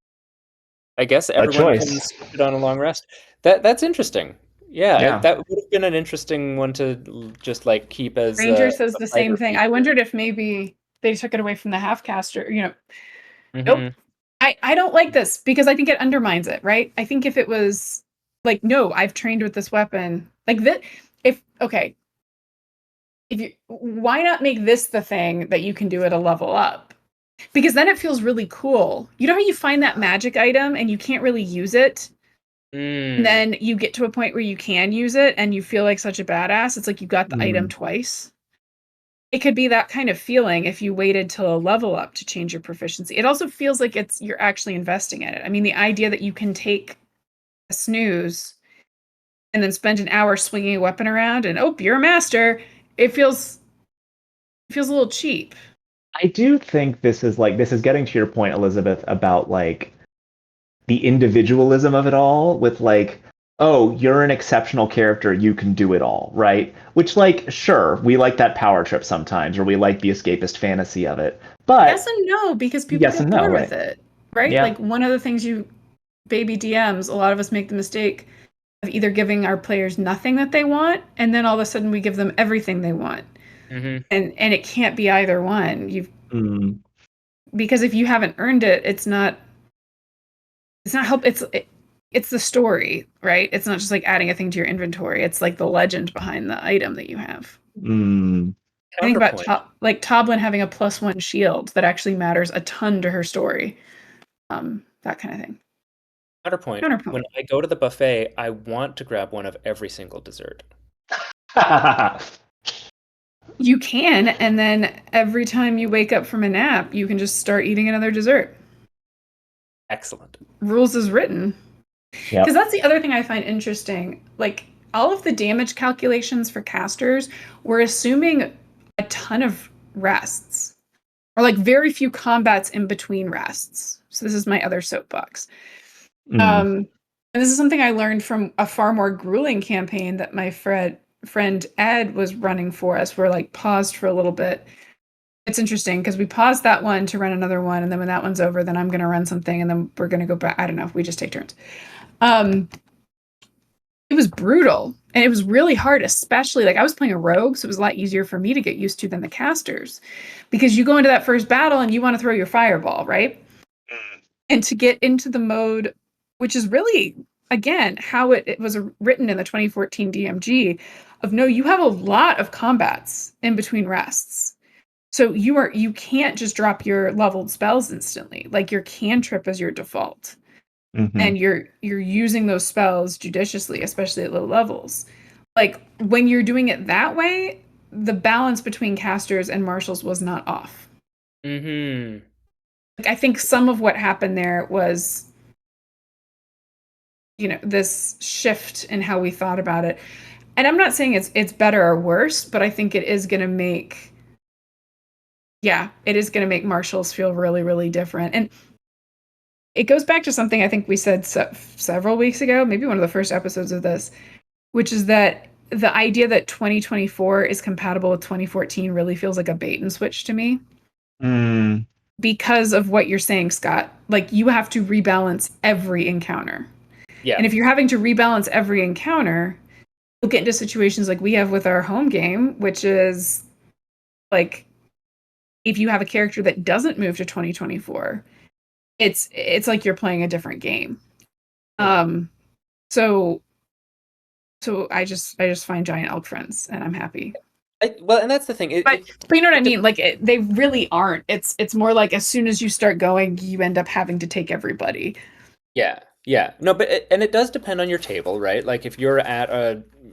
I guess a everyone can choice. switch it on a long rest. That's interesting. Yeah, Yeah. that would have been an interesting one to just like keep as Ranger a says the same fighter thing. feature. I wondered if maybe they took it away from the half caster. Nope. Mm-hmm. I don't like this because I think it undermines it, right? I think if it was like, no, I've trained with this weapon, like that, why not make this the thing that you can do at a level up? Because then it feels really cool. You know how you find that magic item and you can't really use it? And then you get to a point where you can use it and you feel like such a badass. It's like you got the item twice. It could be that kind of feeling if you waited till a level up to change your proficiency. It also feels like you're actually investing in it. I mean, the idea that you can take a snooze and then spend an hour swinging a weapon around and you're a master, it feels a little cheap. I do think this is getting to your point, Elizabeth, about like the individualism of it all with like, oh, you're an exceptional character, you can do it all, right? Which like, sure, we like that power trip sometimes, or we like the escapist fantasy of it. But Yes and no, because people yes get and no, bored right? with it, right? Yeah. Like one of the things baby DMs, a lot of us make the mistake of either giving our players nothing that they want, and then all of a sudden we give them everything they want. Mm-hmm. And it can't be either one. Because if you haven't earned it, it's not help. It's the story, right? It's not just like adding a thing to your inventory. It's like the legend behind the item that you have. I think about Toblin having a +1 shield that actually matters a ton to her story. That kind of thing. Counterpoint. When I go to the buffet, I want to grab one of every single dessert. You can, and then every time you wake up from a nap, you can just start eating another dessert. Excellent. Rules is written. Yep. Because that's the other thing I find interesting. Like, all of the damage calculations for casters, we're assuming a ton of rests. Or like very few combats in between rests. So this is my other soapbox. And this is something I learned from a far more grueling campaign that my friend Ed was running for us. We're like paused for a little bit. It's interesting because we paused that one to run another one, and then when that one's over, then I'm going to run something, and then we're going to go back. I don't know. We just take turns. It was brutal, and it was really hard, especially like I was playing a rogue, so it was a lot easier for me to get used to than the casters, because you go into that first battle and you want to throw your fireball, right? And to get into the mode, which is really, again, how it was written in the 2014 DMG, of no, you have a lot of combats in between rests. So you can't just drop your leveled spells instantly. Like your cantrip is your default. And you're using those spells judiciously, especially at low levels. Like when you're doing it that way, the balance between casters and marshals was not off. Mm-hmm. Like I think some of what happened there was, this shift in how we thought about it. and I'm not saying it's better or worse, but I think it is going to make, yeah, it is going to make marshals feel really, really different. And it goes back to something I think we said several weeks ago, maybe one of the first episodes of this, which is that the idea that 2024 is compatible with 2014 really feels like a bait and switch to me. Mm. Because of what you're saying, Scott. Like, you have to rebalance every encounter. Yeah. And if you're having to rebalance every encounter, you'll get into situations like we have with our home game, which is like, if you have a character that doesn't move to 2024, it's like you're playing a different game. So I just find giant elk friends, and I'm happy. Well, and that's the thing. But you know what I mean? Like, they really aren't. It's more like as soon as you start going, you end up having to take everybody. Yeah. No, but it does depend on your table, right? Like if you're at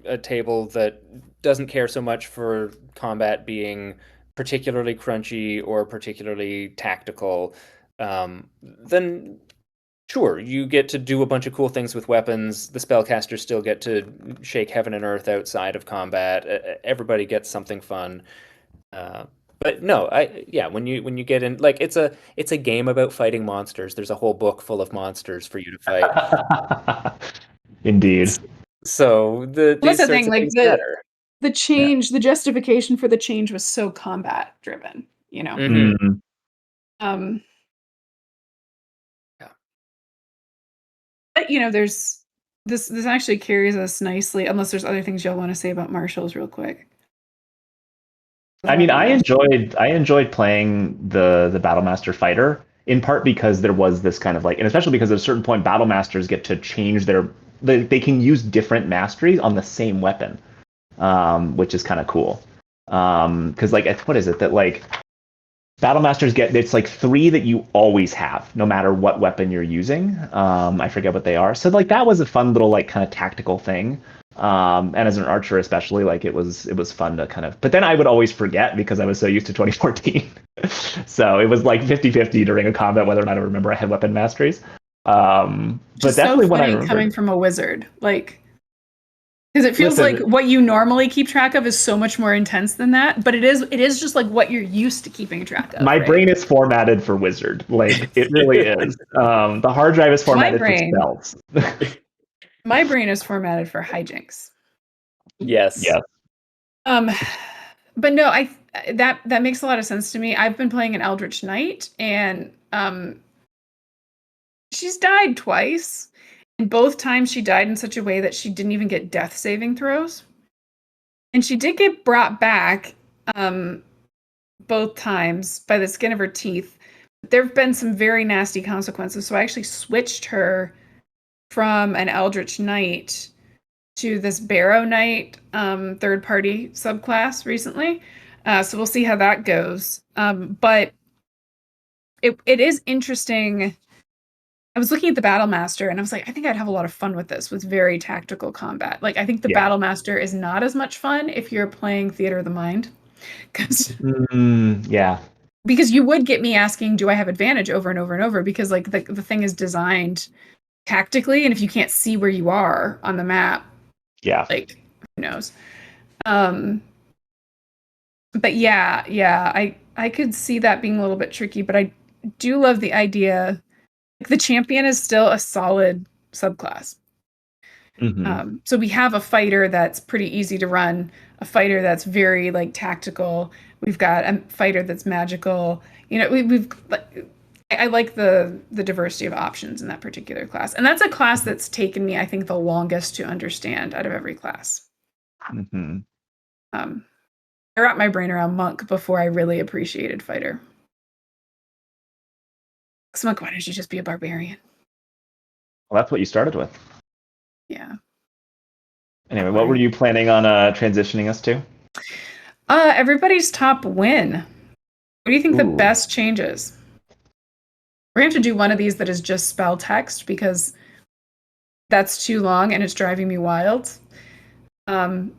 a table that doesn't care so much for combat being particularly crunchy or particularly tactical, then sure, you get to do a bunch of cool things with weapons. The spellcasters still get to shake heaven and earth outside of combat. Everybody gets something fun. But no, when you get in, like it's a game about fighting monsters. There's a whole book full of monsters for you to fight. Indeed. So That's these the sorts thing, of like things matter. the change, the justification for the change was so combat driven, you know. Mhm. Mm. Yeah. But you know, there's this actually carries us nicely, unless there's other things y'all want to say about marshals real quick. I mean, I enjoyed playing the Battlemaster fighter in part because there was this kind of like, and especially because at a certain point, Battlemasters get to change they can use different masteries on the same weapon, which is kind of cool. Because like, what is it that like Battlemasters get? It's like 3 that you always have, no matter what weapon you're using. I forget what they are. So like that was a fun little like kind of tactical thing. And as an archer, especially, like it was fun to kind of. But then I would always forget because I was so used to 2014. So it was like 50-50 during a combat whether or not I remember I had weapon masteries. But definitely so when I funny remember coming from a wizard, like. Because it feels Listen, like what you normally keep track of is so much more intense than that, but it is just like what you're used to keeping track of. my right? brain is formatted for wizard, like it really is. The hard drive is formatted for spells. My brain is formatted for hijinks. Yes. Yeah. But no, that makes a lot of sense to me. I've been playing an Eldritch Knight, and she's died twice. And both times she died in such a way that she didn't even get death saving throws. And she did get brought back both times by the skin of her teeth. There have been some very nasty consequences. So I actually switched her from an Eldritch Knight to this Barrow Knight third-party subclass recently. So we'll see how that goes. But it is interesting. I was looking at the Battlemaster and I was like, I think I'd have a lot of fun with this, with very tactical combat. Like, I think the Battlemaster is not as much fun if you're playing Theater of the Mind. Yeah. Because you would get me asking, do I have advantage over and over and over? Because like the thing is designed tactically, and if you can't see where you are on the map, like who knows? But yeah, I could see that being a little bit tricky, but I do love the idea. Like, the champion is still a solid subclass. Mm-hmm. So we have a fighter that's pretty easy to run, a fighter that's very like tactical. We've got a fighter that's magical. You know, I like the diversity of options in that particular class, and that's a class that's taken me, I think, the longest to understand out of every class. Mm-hmm. I wrapped my brain around monk before I really appreciated fighter. So monk, why don't you just be a barbarian? Well, that's what you started with. Yeah. Anyway, what were you planning on transitioning us to? Everybody's top win. What do you think the best changes? We're going to have to do one of these that is just spell text because that's too long and it's driving me wild.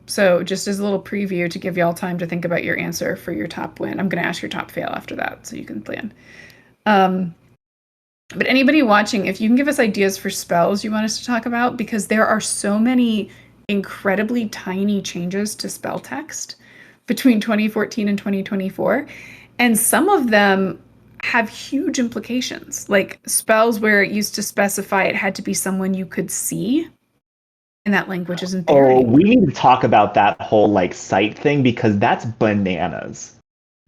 So just as a little preview to give y'all time to think about your answer for your top win. I'm going to ask your top fail after that so you can plan. But anybody watching, if you can give us ideas for spells you want us to talk about, because there are so many incredibly tiny changes to spell text between 2014 and 2024. And some of them have huge implications, like spells where it used to specify it had to be someone you could see, and that language isn't there Oh, anymore. we need to talk about that whole like sight thing because that's bananas.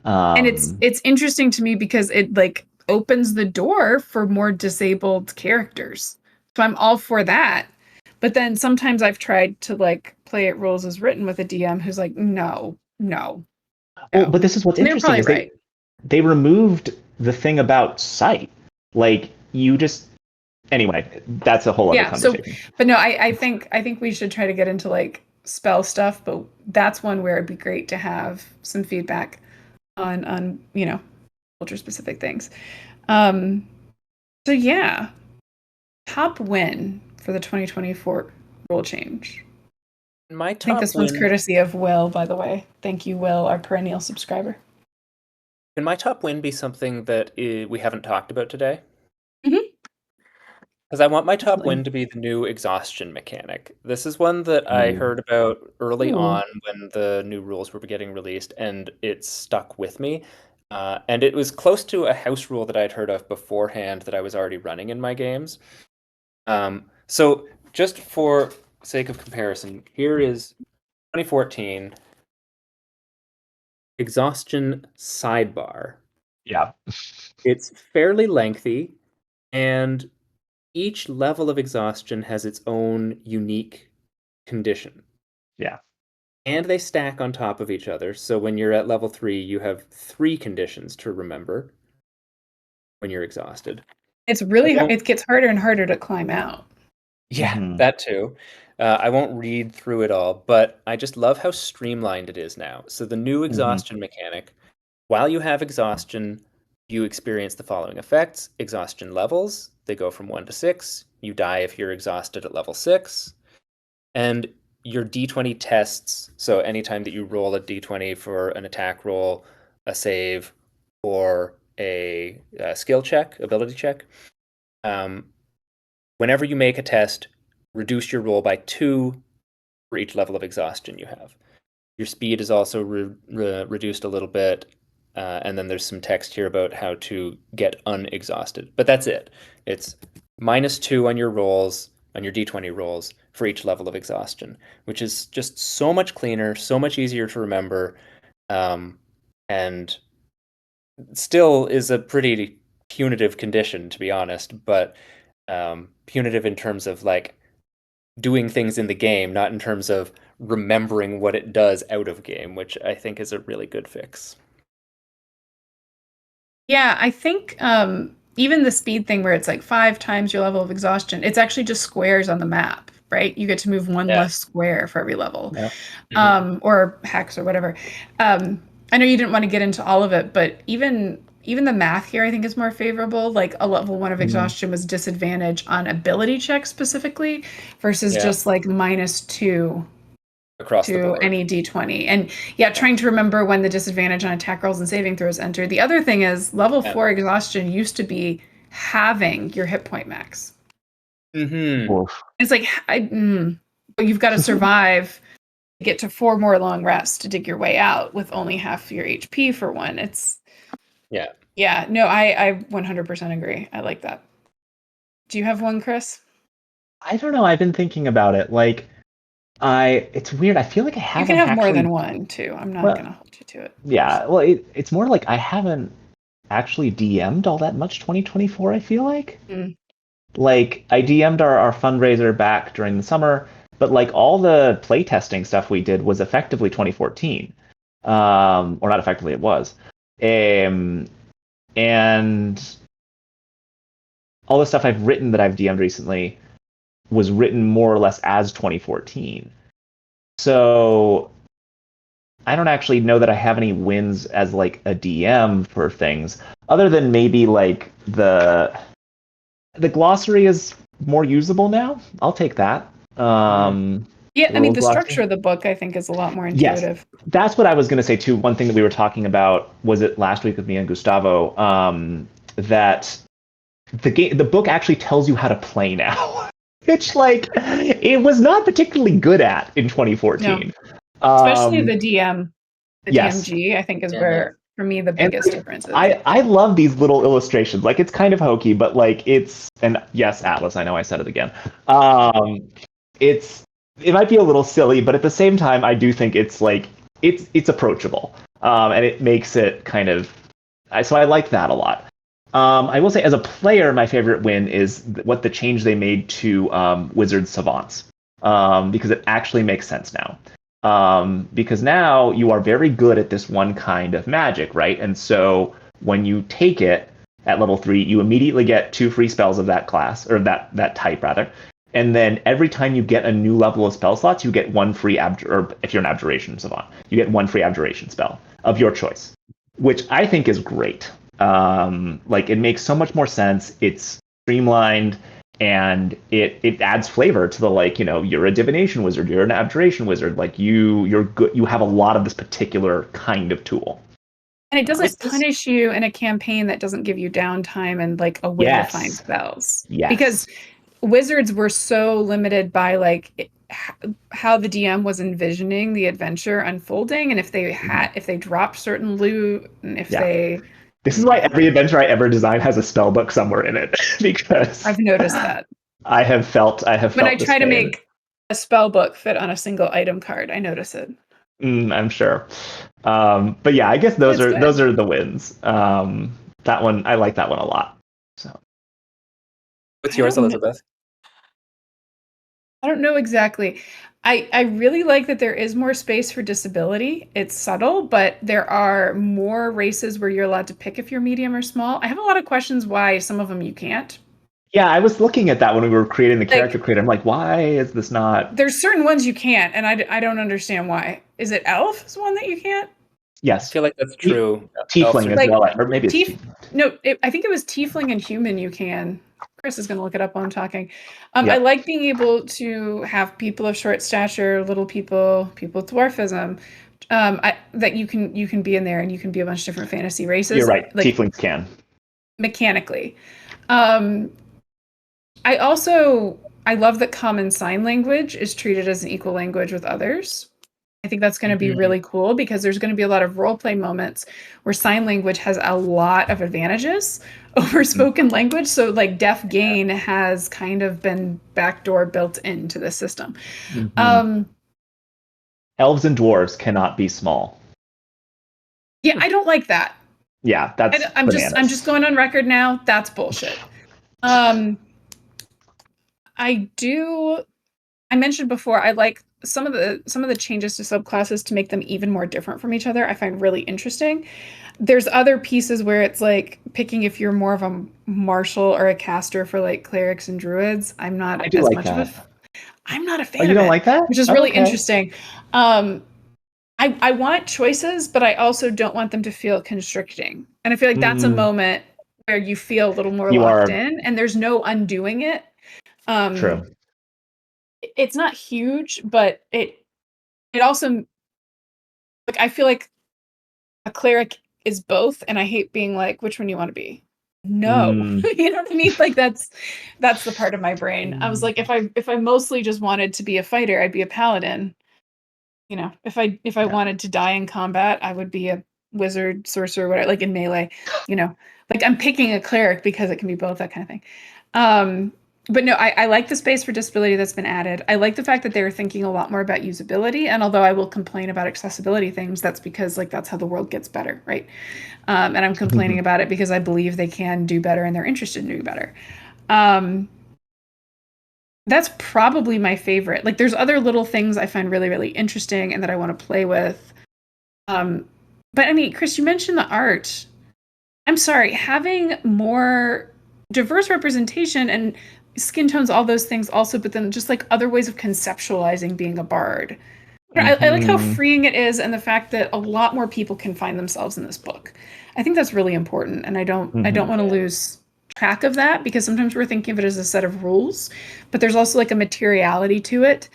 And it's interesting to me because it like opens the door for more disabled characters. So I'm all for that. But then sometimes I've tried to like play it rules as written with a DM who's like, no, no, Well, no. but this is what's And they're interesting probably is right. they removed the thing about sight. Like you just anyway, that's a whole other Yeah. So, conversation. but no, I think we should try to get into like spell stuff, but that's one where it'd be great to have some feedback on culture specific things. Um, so yeah, top win for the 2024 rule change. My I think top this one's win courtesy of Will, by the way. Thank you, Will, our perennial subscriber. can my top win be something that we haven't talked about today? Mhm. Because I want my top Definitely. win to be the new exhaustion mechanic. This is one that I Ooh. heard about early Ooh. on when the new rules were getting released, and it stuck with me. And it was close to a house rule that I'd heard of beforehand that I was already running in my games. So just for sake of comparison, here is 2014 exhaustion sidebar. Yeah. It's fairly lengthy, and each level of exhaustion has its own unique condition. Yeah. And they stack on top of each other. So when you're at level 3, you have 3 conditions to remember when you're exhausted. It's really I hard. won't It gets harder and harder to climb out. Yeah, Mhm. that too. I won't read through it all, but I just love how streamlined it is now. So the new Mhm. exhaustion mechanic, while you have exhaustion, you experience the following effects. Exhaustion levels, they go from 1 to 6. You die if you're exhausted at level 6. And your d20 tests, so anytime that you roll a d20 for an attack roll, a save, or a skill check, ability check, um, whenever you make a test, reduce your roll by 2 for each level of exhaustion you have. Your speed is also reduced a little bit, and then there's some text here about how to get unexhausted. But that's it. It's -2 on your rolls, on your d20 rolls, for each level of exhaustion, which is just so much cleaner, so much easier to remember, and still is a pretty punitive condition, to be honest, but punitive in terms of like doing things in the game, not in terms of remembering what it does out of game, which I think is a really good fix. Yeah, I think even the speed thing where it's like 5 times your level of exhaustion, it's actually just squares on the map, right? You get to move one Yeah. less square for every level, Yeah. or hex or whatever. I know you didn't want to get into all of it, but even the math here I think is more favorable. Like a level 1 of Mhm. exhaustion was disadvantage on ability checks specifically versus Yeah, just like -2 across the to board. any d20. And yeah, trying to remember when the disadvantage on attack rolls and saving throws enter. The other thing is level Yeah. 4 exhaustion used to be having your hit point max. Mm-hmm. Oof. It's like but you've got to survive, get to 4 more long rests to dig your way out with only half your HP for one. It's Yeah. yeah, no, I 100% agree. I like that. Do you have one, Chris? I don't know. I've been thinking about it. Like, it's weird. I feel like I You can haven't have more actually. than one too. I'm not Well, gonna hold you to it. yeah. Well, it's more like I haven't actually DM'd all that much 2024. I feel like. Mm. Like I DM'd our fundraiser back during the summer, but like all the playtesting stuff we did was effectively 2014. Or not effectively, it was. Um, and all the stuff I've written that I've DM'd recently was written more or less as 2014. So I don't actually know that I have any wins as like a DM for things, other than maybe like the glossary is more usable now. I'll take that. Yeah, The I mean rules the glossary. structure of the book I think is a lot more Yes, intuitive. that's what I was going to say too. One thing that we were talking about was it last week with me and Gustavo, that the book actually tells you how to play now. which like it was not particularly good at in 2014. Especially the DM, the yes. DMG, I think is Yeah. where for me the And biggest difference is. I love these little illustrations. Like it's kind of hokey, but like it's and yes, Atlas, I know I said it again. It might be a little silly, but at the same time, I do think it's like it's approachable, and it makes it kind of. So I like that a lot. I will say, as a player, my favorite win is what the change they made to Wizard Savants, because it actually makes sense now. Because now you are very good at this one kind of magic, right? And so when you take it at level 3, you immediately get 2 free spells of that class, or that type rather. And then every time you get a new level of spell slots, you get 1 free or if you're an abjuration savant, you get 1 free abjuration spell of your choice, which I think is great. Like it makes so much more sense. It's streamlined, and it adds flavor to the, like, you're a divination wizard, you're an abjuration wizard, like you're good, you have a lot of this particular kind of tool. And it doesn't punish you in a campaign that doesn't give you downtime and like a way to find spells. Yes. Because wizards were so limited by like how the DM was envisioning the adventure unfolding, and if they dropped certain loot, and if they. This is why every adventure I ever designed has a spell book somewhere in it, because I've noticed that. I have felt when I try to make a spell book fit on a single item card, I notice it. I'm sure. But yeah, I guess those are the wins. That one, I like that one a lot. So, what's yours, Elizabeth? I don't know exactly. I really like that there is more space for disability. It's subtle, but there are more races where you're allowed to pick if you're medium or small. I have a lot of questions why some of them you can't. Yeah, I was looking at that when we were creating the character creator. I'm like, why is this not? There's certain ones you can't, and I don't understand why. Is it elf is one that you can't? Yes. I feel like that's true. Tiefling as well, or maybe it's no. I think it was tiefling and human you can. Chris is going to look it up while I'm talking. I like being able to have people of short stature, little people with dwarfism, that you can be in there, and you can be a bunch of different fantasy races. You're right. Like, tieflings can. Mechanically. I love that common sign language is treated as an equal language with others. I think that's going to be really cool, because there's going to be a lot of role play moments where sign language has a lot of advantages over spoken language. So like deaf gain has kind of been backdoor built into the system. Elves and dwarves cannot be small. Yeah, I don't like that. Yeah, that's I'm just going on record now. That's bullshit. I mentioned before, I like some of the changes to subclasses to make them even more different from each other. I find really interesting. There's other pieces where it's like picking if you're more of a martial or a caster for like clerics and druids. I'm not I'm not a fan of it. You don't like that? Which is really interesting. I want choices, but I also don't want them to feel constricting. And I feel like that's a moment where you feel a little more locked in, and there's no undoing it. True. It's not huge, but it also, like, I feel like a cleric is both, and I hate being like, which one do you want to be? No. You know what I mean? Like that's the part of my brain. I was like, if I mostly just wanted to be a fighter, I'd be a paladin. You know, if I wanted to die in combat, I would be a wizard, sorcerer, whatever, like in melee, like I'm picking a cleric because it can be both, that kind of thing. But no, I like the space for disability that's been added. I like the fact that they're thinking a lot more about usability. And although I will complain about accessibility things, that's because like that's how the world gets better, right? And I'm complaining about it because I believe they can do better and they're interested in doing better. That's probably my favorite. Like there's other little things I find really, really interesting and that I want to play with. But I mean, Chris, you mentioned the art. I'm sorry, having more diverse representation and skin tones, all those things also, but then just like other ways of conceptualizing being a bard. I like how freeing it is, and the fact that a lot more people can find themselves in this book. I think that's really important, and I don't want to lose track of that, because sometimes we're thinking of it as a set of rules, but there's also like a materiality to it.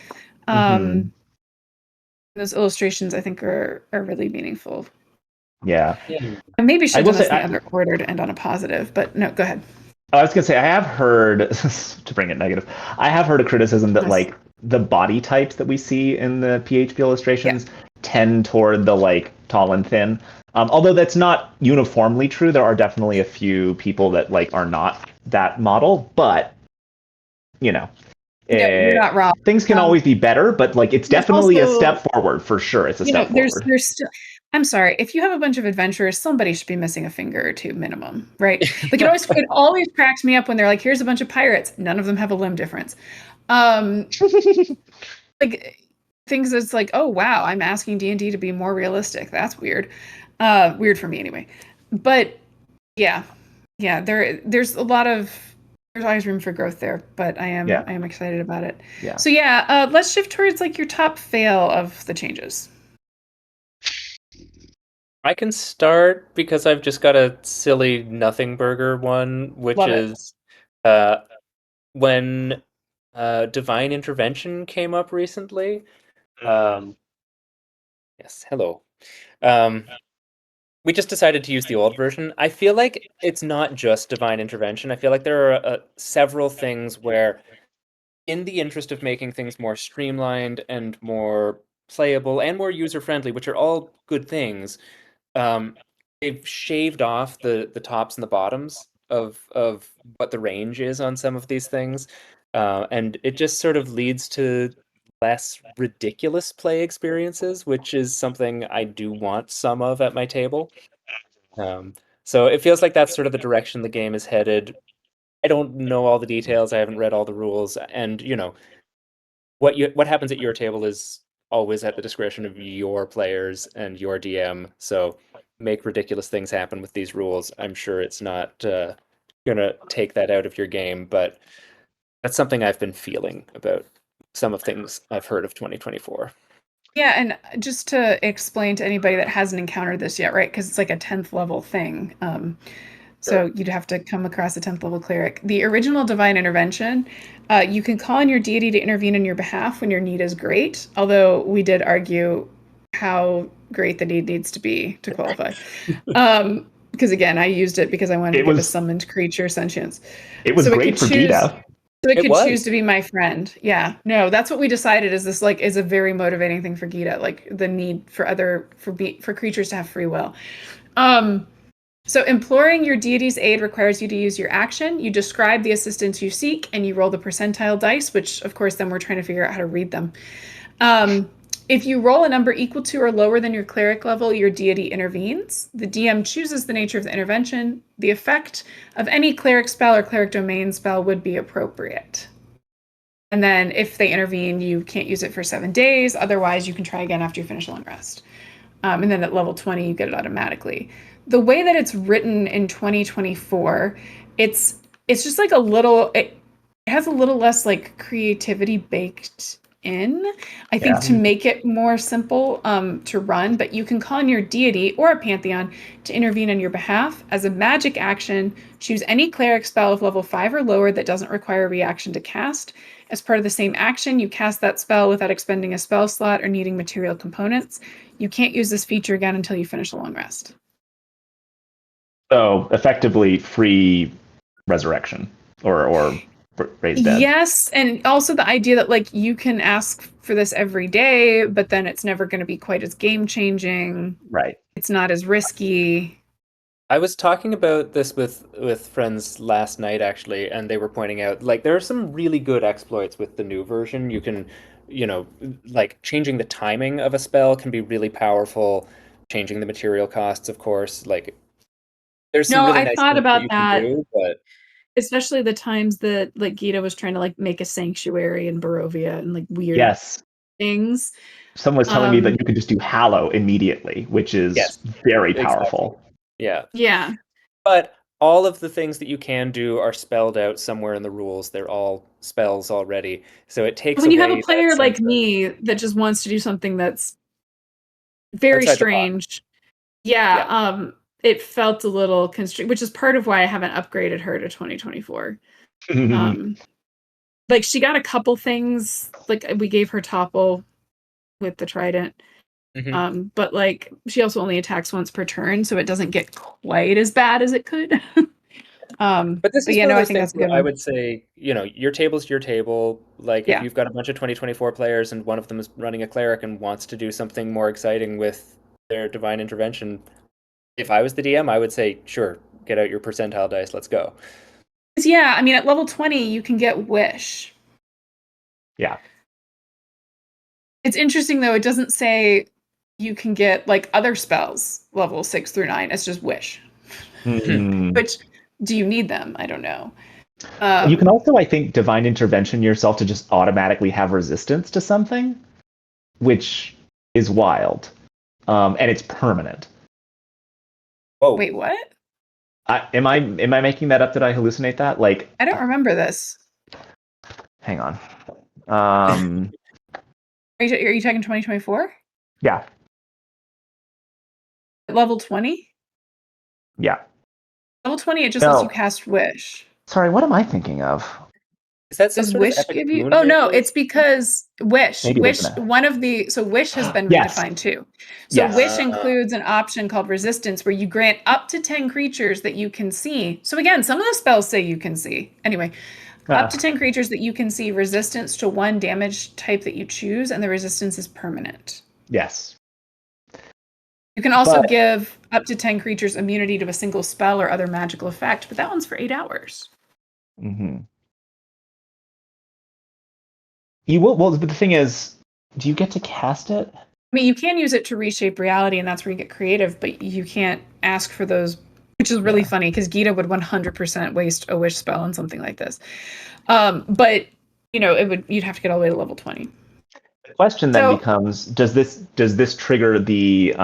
Those illustrations I think are really meaningful. Yeah. I maybe should have done this in the other order to end on a positive, but no, go ahead. I was gonna say I have heard to bring it negative. I have heard a criticism that Yes. like the body types that we see in the PHP illustrations tend toward the like tall and thin. Although that's not uniformly true, there are definitely a few people that like are not that model. But you know, No, you're not wrong. things can always be better. But like it's There's definitely a also, step forward for sure. It's a step forward. there's still, I'm sorry, if you have a bunch of adventurers, somebody should be missing a finger or two minimum, right? Like it always cracks me up when they're like, here's a bunch of pirates. None of them have a limb difference. Like things that's like, oh wow, I'm asking D&D to be more realistic. That's weird. Weird for me anyway. But yeah, there's always room for growth there, but I am excited about it. Yeah. So let's shift towards like your top fail of the changes. I can start because I've just got a silly nothing burger one, which Love it. is when divine intervention came up recently. Yes, hello. We just decided to use the old version. I feel like it's not just divine intervention. I feel like there are several things where, in the interest of making things more streamlined and more playable and more user friendly, which are all good things, they've shaved off the tops and the bottoms of what the range is on some of these things, and it just sort of leads to less ridiculous play experiences, which is something I do want some of at my table. So it feels like that's sort of the direction the game is headed. I don't know all the details. I haven't read all the rules, and what happens at your table is always at the discretion of your players and your DM. So make ridiculous things happen with these rules. I'm sure it's not gonna take that out of your game, but that's something I've been feeling about some of things I've heard of 2024. Yeah, and just to explain to anybody that hasn't encountered this yet, right? Because it's like a 10th level thing. So you'd have to come across a 10th level cleric. The original divine intervention, you can call on your deity to intervene on your behalf when your need is great, although we did argue how great the need needs to be to qualify. Because again, I used it because I wanted to give a summoned creature sentience. It was great for Gita. So it could choose to be my friend. Yeah. No, that's what we decided is this like is a very motivating thing for Gita, like the need for for creatures to have free will. So imploring your deity's aid requires you to use your action. You describe the assistance you seek and you roll the percentile dice, which of course then we're trying to figure out how to read them. If you roll a number equal to or lower than your cleric level, your deity intervenes. The DM chooses the nature of the intervention. The effect of any cleric spell or cleric domain spell would be appropriate. And then if they intervene, you can't use it for 7 days. Otherwise, you can try again after you finish a long rest. And then at level 20, you get it automatically. The way that it's written in 2024, it's just like it has a little less like creativity baked in, I think, to make it more simple to run. But you can call on your deity or a pantheon to intervene on your behalf. As a magic action, choose any cleric spell of level 5 or lower that doesn't require a reaction to cast. As part of the same action, you cast that spell without expending a spell slot or needing material components. You can't use this feature again until you finish a long rest. So effectively free resurrection or raised dead. Yes, and also the idea that like you can ask for this every day, but then it's never going to be quite as game changing. Right. It's not as risky. I was talking about this with friends last night actually, and they were pointing out like there are some really good exploits with the new version. You can, like changing the timing of a spell can be really powerful. Changing the material costs, of course, like there's some really nice thought things about you that. can do, but especially the times that like Gita was trying to like make a sanctuary in Barovia and like weird things. Someone was telling me that you could just do Hallow immediately, which is very powerful. Exactly. Yeah. Yeah. But all of the things that you can do are spelled out somewhere in the rules. They're all spells already. So it takes when you have away a player that like sense of me that just wants to do something that's very outside the box. strange. Yeah. It felt a little constrained, which is part of why I haven't upgraded her to 2024. Like she got a couple things, like we gave her topple with the trident. But like she also only attacks once per turn, so it doesn't get quite as bad as it could. But this is yeah, one no, of I those think things that's a good where I one. would say, your table's your table. Like, if Yeah. you've got a bunch of 2024 players and one of them is running a cleric and wants to do something more exciting with their divine intervention, if I was the DM, I would say, sure, get out your percentile dice, let's go. Yeah, I mean, at level 20, you can get Wish. Yeah. It's interesting, though. It doesn't say you can get, like, other spells level 6 through 9. It's just Wish. Mm. Which, do you need them? I don't know. You can also, I think, divine intervention yourself to just automatically have resistance to something, which is wild. And it's permanent. Oh, Wait, what? Am I making that up? Did I hallucinate that? Like, I don't remember this. hang on. Are you talking 2024? Yeah. Level 20? Yeah. Level 20, it just lets you No. cast Wish. Sorry, what am I thinking of? is that some Does sort of Wish epic give you? boon Oh no, maybe? it's because Wish. Maybe it is Wish. an One of the so Wish has been Yes. redefined too. So Yes. Wish includes an option called Resistance, where you grant up to 10 creatures that you can see. So again, some of the spells say you can see. Anyway, up to 10 creatures that you can see resistance to one damage type that you choose, and the resistance is permanent. Yes. You can also But- give up to 10 creatures immunity to a single spell or other magical effect, but that one's for 8 hours. Mm-hmm. You will. Well, but the thing is, do you get to cast it? I mean, you can use it to reshape reality, and that's where you get creative, but you can't ask for those, which is really funny because Gita would 100% waste a wish spell on something like this. But you'd have to get all the way to level 20. The question then becomes: Does this trigger the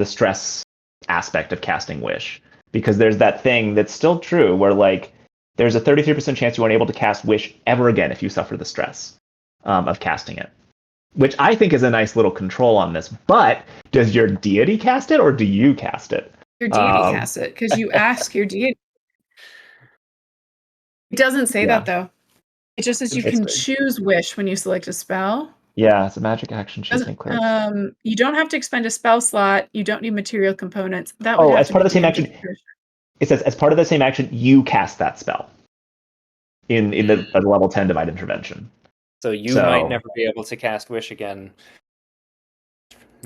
stress aspect of casting Wish? Because there's that thing that's still true, where like there's a 33% chance you aren't able to cast Wish ever again if you suffer the stress of casting it, which I think is a nice little control on this. But does your deity cast it, or do you cast it? Your deity casts it because you ask your deity. It doesn't say that though. It just says you can choose Wish when you select a spell. Yeah, it's a magic action choosing cleric. You don't have to expend a spell slot. You don't need material components. That Oh, would have as to part be of the same DM's action. discretion. It says as part of the same action, you cast that spell in the level 10 divine intervention. So you might never be able to cast Wish again.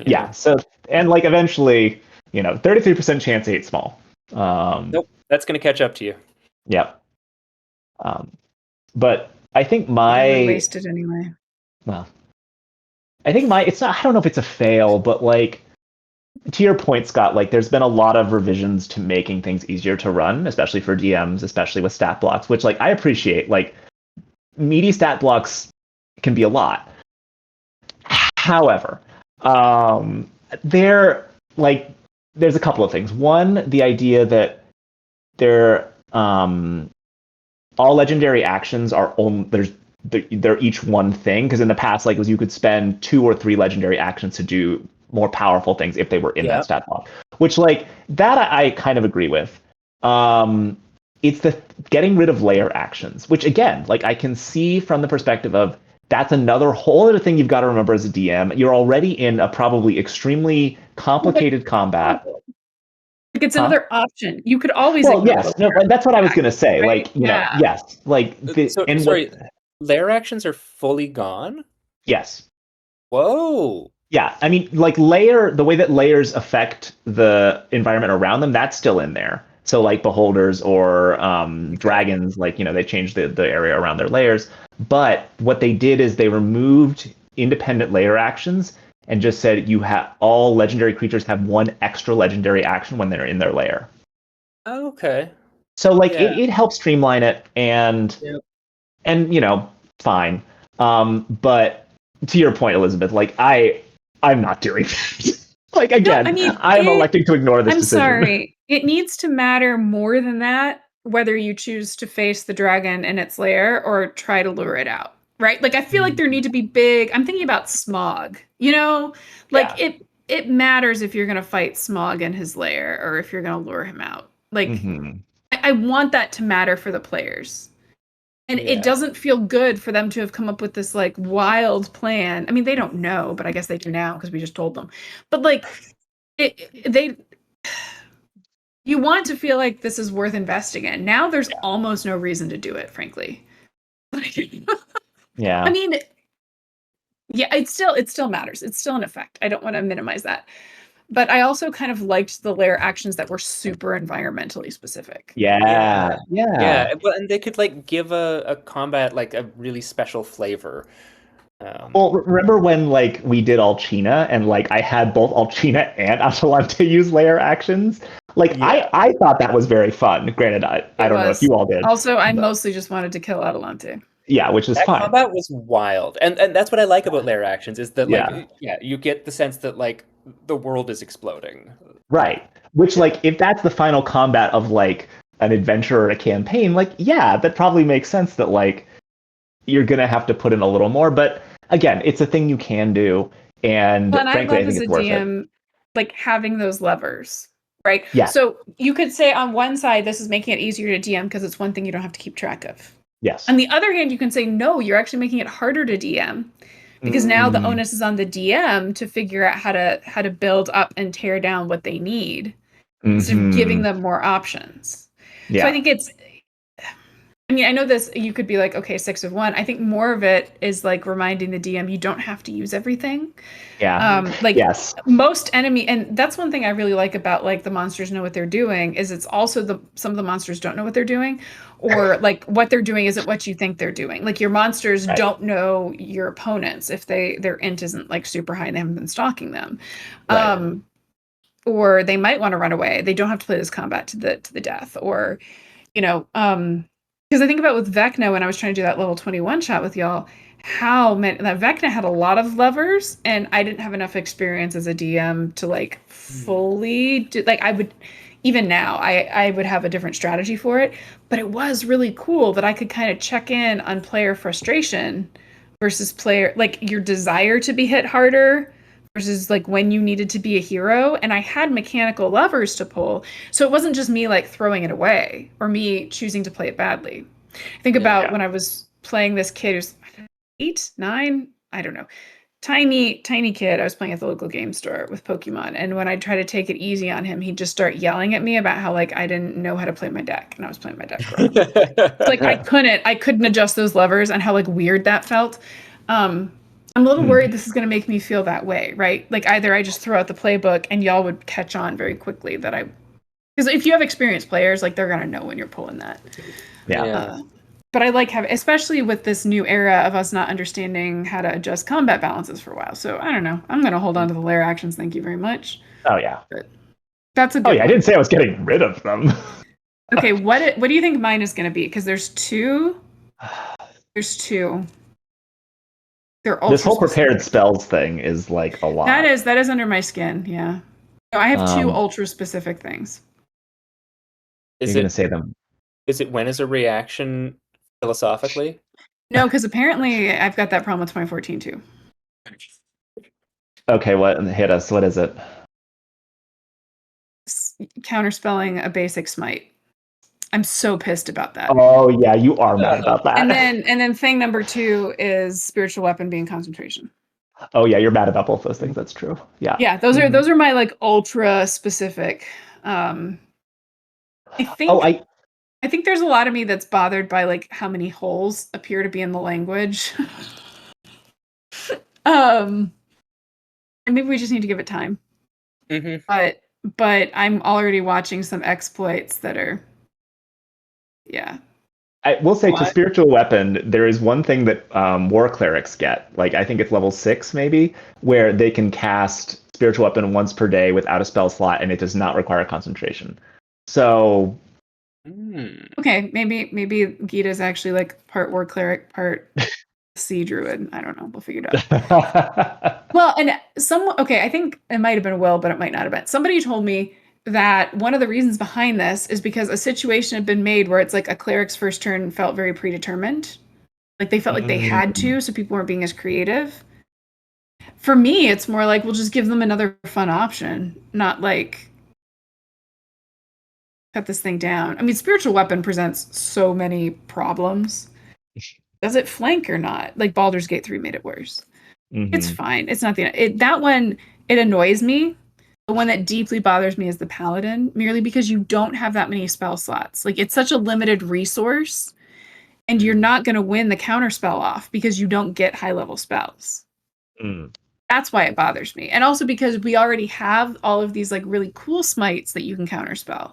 Yeah. So and like eventually, 33% chance 8 small. Nope, that's going to catch up to you. Yep. But I think Probably wasted anyway. Well, I think it's not. I don't know if it's a fail, but like to your point, Scott, like there's been a lot of revisions to making things easier to run, especially for DMs, especially with stat blocks, which like I appreciate. Like meaty stat blocks can be a lot. However, there's a couple of things. One, the idea that all legendary actions are they're each one thing, because in the past, like, you could spend 2 or 3 legendary actions to do more powerful things if they were in that stat block, which like that I kind of agree with. It's the getting rid of layer actions, which again, like I can see from the perspective of that's another whole other thing you've got to remember as a DM. You're already in a probably extremely complicated combat. Like it's another option. You could always. Well, yes, no, that's what I was gonna say. Right? Like, yes, like sorry, layer actions are fully gone. Yes. Whoa. Yeah, I mean, like the way that layers affect the environment around them, that's still in there. So like beholders or dragons, like they changed the area around their layers. But what they did is they removed independent layer actions and just said all legendary creatures have one extra legendary action when they're in their lair. Okay. So like it helps streamline it and fine. But to your point, Elizabeth, like I'm not doing that. Like again, I'm electing to ignore this decision. I'm sorry. It needs to matter more than that, whether you choose to face the dragon in its lair or try to lure it out. Right? Like I feel like there need to be big. I'm thinking about Smog. It matters if you're going to fight Smog in his lair or if you're going to lure him out. Like I want that to matter for the players. And it doesn't feel good for them to have come up with this like wild plan. I mean, they don't know, but I guess they do now because we just told them. But like, you want to feel like this is worth investing in. Now there's almost no reason to do it, frankly. Yeah. I mean, yeah, it still matters. It's still an effect. I don't want to minimize that. But I also kind of liked the layer actions that were super environmentally specific. Yeah. Yeah, well, and they could like give a combat like a really special flavor. Well, remember when like we did Alchina and like I had both Alchina and Atalante use layer actions? Like Yeah. I thought that was very fun. Granted, I don't know if you all did. Also, I but- mostly just wanted to kill Atalante. yeah, which is That fine. combat was wild, and that's what I like about layer actions is that Yeah. like you get the sense that like the world is exploding. Right. Which like if that's the final combat of like an adventure or a campaign, like yeah, that probably makes sense that like you're gonna have to put in a little more. But again, it's a thing you can do, and Well, and frankly, I I love think as a it's worth it. DM, like having those levers, right? Yeah. So you could say on one side, this is making it easier to DM because it's one thing you don't have to keep track of. Yes. On the other hand, you can say, no, you're actually making it harder to DM because now the onus is on the DM to figure out how to build up and tear down what they need instead of giving them more options. Yeah. So I think I mean, I know this, you could be like, okay, 6 of 1. I think more of it is like reminding the DM you don't have to use everything. Yeah. Like yes. most enemy, and that's one thing I really like about like the monsters know what they're doing, is it's also some of the monsters don't know what they're doing, or like what they're doing isn't what you think they're doing. Like your monsters Right. don't know your opponents if their int isn't like super high and they haven't been stalking them. Right. Or they might want to run away. They don't have to play this combat to the death. Or, because I think about with Vecna when I was trying to do that level 21 shot with y'all, how many that Vecna had a lot of levers, and I didn't have enough experience as a DM to like fully do. Like I would, even now, I would have a different strategy for it. But it was really cool that I could kind of check in on player frustration versus player like your desire to be hit harder versus like when you needed to be a hero. And I had mechanical levers to pull. So it wasn't just me like throwing it away or me choosing to play it badly. Think about when I was playing this kid who's 8, 9, I don't know. Tiny kid. I was playing at the local game store with Pokemon. And when I try to take it easy on him, he'd just start yelling at me about how like I didn't know how to play my deck. And I was playing my deck wrong. Like I couldn't adjust those levers and how like weird that felt. I'm a little worried this is going to make me feel that way, right? Like either I just throw out the playbook and y'all would catch on very quickly that because if you have experienced players, like they're going to know when you're pulling that. Yeah. But I like having, especially with this new era of us not understanding how to adjust combat balances for a while. So I don't know. I'm going to hold on to the layer actions. Thank you very much. Oh yeah. But that's a good Oh yeah. one. I didn't say I was getting rid of them. Okay, what do you think mine is going to be? Because there's two. There's two. They're ultra This whole prepared specific. spells thing is like a lot. That is under my skin. Yeah. No, I have two ultra specific things. You're going to say them. Is it when is a reaction philosophically? No, because apparently I've got that problem with 2014 too. Okay, what hit us? What is it? Counterspelling a basic smite. I'm so pissed about that. Oh yeah, you are mad about that. And then thing number 2 is spiritual weapon being concentration. Oh yeah, you're mad about both those things. That's true. Yeah. Yeah, those are my like ultra specific. I think there's a lot of me that's bothered by like how many holes appear to be in the language. And maybe we just need to give it time. But I'm already watching some exploits that are, yeah. I will say to spiritual weapon, there is one thing that war clerics get. Like I think it's level 6 maybe, where they can cast spiritual weapon once per day without a spell slot, and it does not require concentration. So. Okay, maybe Gita's actually like part war cleric, part sea druid. I don't know. We'll figure it out. Well, and I think it might have been Will, but it might not have been. Somebody told me that one of the reasons behind this is because a situation had been made where it's like a cleric's first turn felt very predetermined. Like they felt like they had to, so people weren't being as creative. For me, it's more like we'll just give them another fun option, not like cut this thing down. I mean, spiritual weapon presents so many problems. Does it flank or not? Like Baldur's Gate 3 made it worse. It's fine. It's not that one. It annoys me The one that deeply bothers me is the Paladin, merely because you don't have that many spell slots. Like, it's such a limited resource, and you're not going to win the counterspell off because you don't get high-level spells. Mm. That's why it bothers me. And also because we already have all of these like really cool smites that you can counterspell.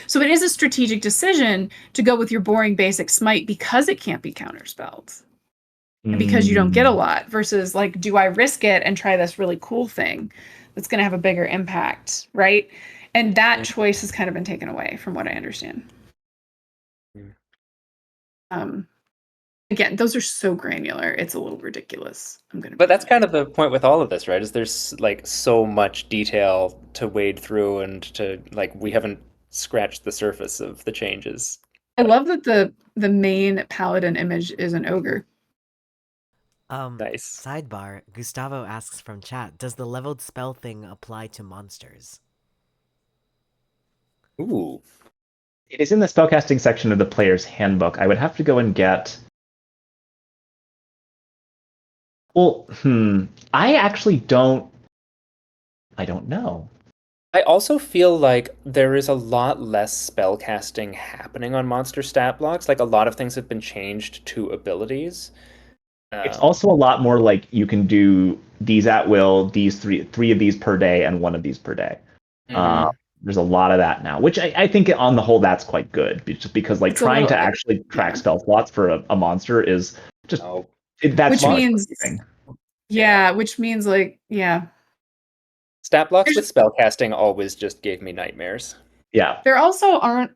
So it is a strategic decision to go with your boring basic smite because it can't be counterspelled. And because you don't get a lot versus like, do I risk it and try this really cool thing that's going to have a bigger impact, right? And that choice has kind of been taken away from what I understand. Again, those are so granular. It's a little ridiculous. But that's kind of the point with all of this, right? Is there's like so much detail to wade through, and to like we haven't scratched the surface of the changes. I love that the main paladin image is an ogre. Nice. Sidebar, Gustavo asks from chat, does the leveled spell thing apply to monsters? Ooh. It is in the spellcasting section of the player's handbook. I would have to go and get... Well, I actually don't... I don't know. I also feel like there is a lot less spellcasting happening on monster stat blocks. Like, a lot of things have been changed to abilities. It's also a lot more like you can do these at will, these three of these per day, and one of these per day. There's a lot of that now, which I think on the whole that's quite good, just because like trying to actually track spell slots for a monster is just that's which means which means like stat blocks with spellcasting always just gave me nightmares. Yeah, there also aren't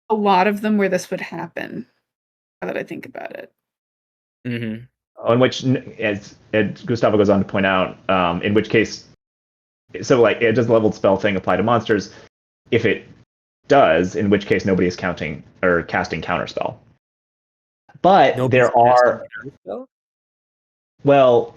a lot of them where this would happen. Now that I think about it, in which, as Gustavo goes on to point out, in which case. So, like, does the leveled spell thing apply to monsters? If it does, in which case nobody is counting or casting counterspell. But there are... Well,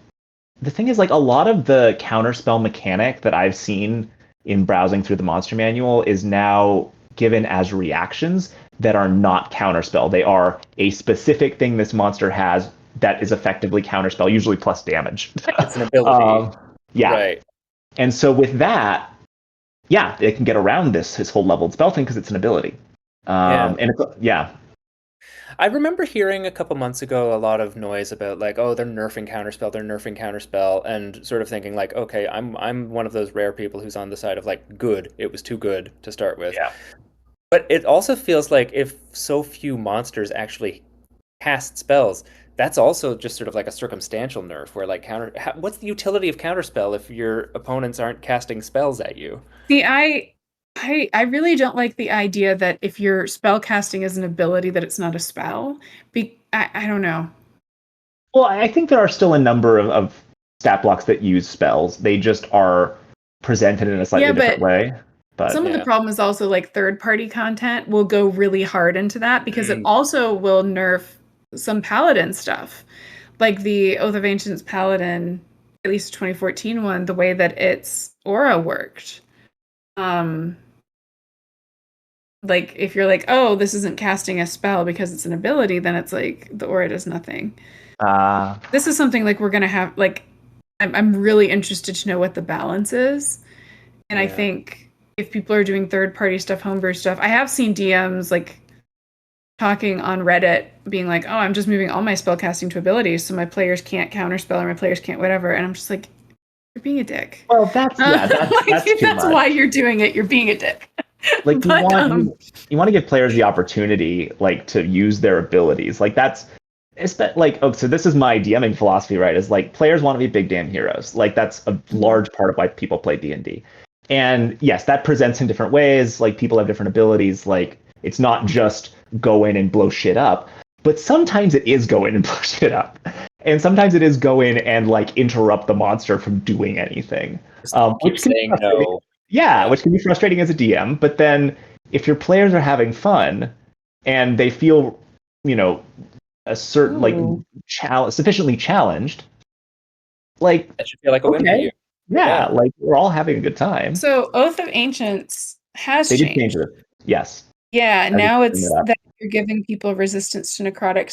the thing is, like, a lot of the counterspell mechanic that I've seen in browsing through the monster manual is now given as reactions that are not counterspell. They are a specific thing this monster has that is effectively counterspell, usually plus damage. It's an ability. Right. And so with that, it can get around his whole leveled spell thing because it's an ability. And it's, I remember hearing a couple months ago a lot of noise about like, oh, they're nerfing counterspell, and sort of thinking like, okay, I'm one of those rare people who's on the side of like, good, it was too good to start with. Yeah. But it also feels like if so few monsters actually cast spells, that's also just sort of like a circumstantial nerf where like what's the utility of counterspell if your opponents aren't casting spells at you? See, I really don't like the idea that if your spell casting is an ability that it's not a spell. I don't know. Well, I think there are still a number of stat blocks that use spells. They just are presented in a slightly different way. But some of the problem is also like third-party content will go really hard into that because it also will nerf some paladin stuff, like the Oath of Ancients paladin, at least 2014 one, the way that its aura worked. Like if you're like, oh, this isn't casting a spell because it's an ability, then it's like the aura does nothing. This is something like we're gonna have like I'm really interested to know what the balance is, and I think if people are doing third-party stuff, homebrew stuff, I have seen DMs like talking on Reddit being like, oh, I'm just moving all my spellcasting to abilities so my players can't counterspell or my players can't whatever. And I'm just like, you're being a dick. Well, that's that's why you're doing it. You're being a dick. Like, you want to give players the opportunity like to use their abilities. Like so this is my DMing philosophy, right? Is like players want to be big damn heroes. Like that's a large part of why people play D&D. And yes, that presents in different ways. Like people have different abilities. Like it's not just go in and blow shit up, but sometimes it is go in and blow shit up. And sometimes it is go in and like interrupt the monster from doing anything. Which can be no. Which can be frustrating as a DM. But then if your players are having fun and they feel, a certain sufficiently challenged, like that should feel like a win for you. Yeah, like we're all having a good time. So Oath of Ancients has changed. They did change it. Yes. Yeah, now it's that you're giving people resistance to necrotic,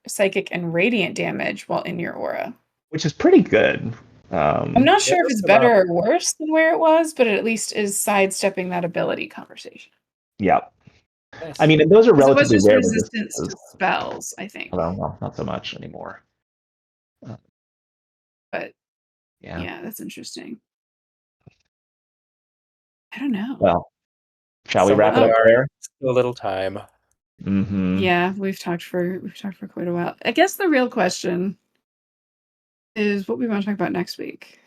psychic, and radiant damage while in your aura. Which is pretty good. I'm not sure if those it's are better or worse than where it was, but it at least is sidestepping that ability conversation. Yeah. nice. I mean, and those are Because it was relatively just rare. resistance to spells, I think. Although, well, not so much anymore. But Yeah. yeah, that's interesting. I don't know. Well, shall we Some wrap of it them up are there? still a little time. Mm-hmm. Yeah, we've talked for quite a while. I guess the real question is what we want to talk about next week.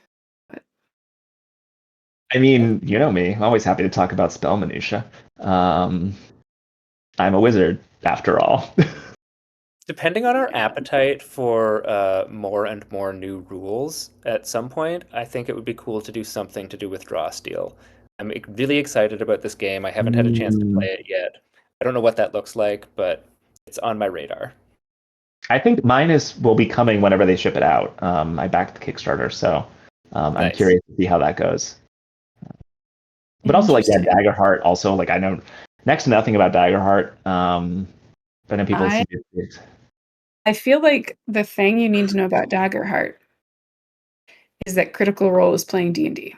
I mean, you know me. I'm always happy to talk about spell minutia. I'm a wizard, after all. Depending on our Yeah. appetite for more and more new rules at some point, I think it would be cool to do something to do with draw steal. I'm really excited about this game. I haven't had a chance to play it yet. I don't know what that looks like, but it's on my radar. I think mine will be coming whenever they ship it out. I backed the Kickstarter, so I'm Nice. curious to see how that goes. But also, like, yeah, Interesting. Daggerheart. Also, like, I know next to nothing about Daggerheart. But then people see it. I feel like the thing you need to know about Daggerheart is that Critical Role is playing D&D.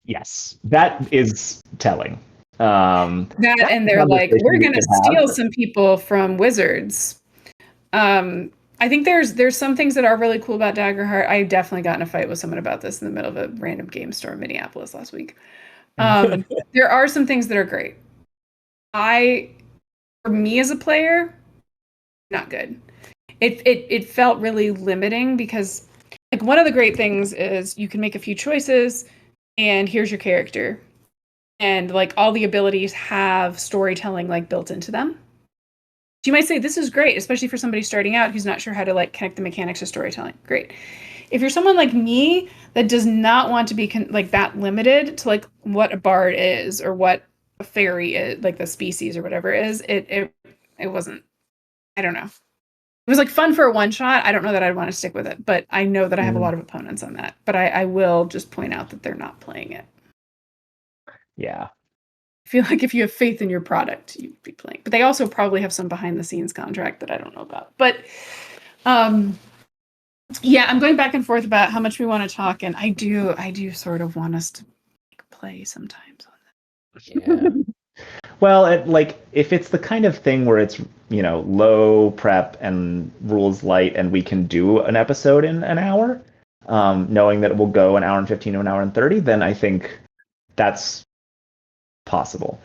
Yes, that is telling. That and they're like, we're going to steal some people from Wizards. I think there's some things that are really cool about Daggerheart. I definitely got in a fight with someone about this in the middle of a random game store in Minneapolis last week. There are some things that are great. For me as a player, not good. It felt really limiting because like one of the great things is you can make a few choices and here's your character. And like all the abilities have storytelling like built into them. So you might say this is great, especially for somebody starting out who's not sure how to like connect the mechanics to storytelling. Great. If you're someone like me that does not want to be like that limited to like what a bard is or what a fairy is, like the species or whatever it is, it wasn't. I don't know. It was like fun for a one shot. I don't know that I'd want to stick with it, but I know that I have a lot of opponents on that. But I will just point out that they're not playing it. Yeah. I feel like if you have faith in your product, you'd be playing. But they also probably have some behind the scenes contract that I don't know about. But yeah, I'm going back and forth about how much we want to talk, and I do sort of want us to play sometimes on Yeah. Well, like if it's the kind of thing where it's, low prep and rules light and we can do an episode in an hour, knowing that it will go an hour and 15 to an hour and 30, then I think that's possible.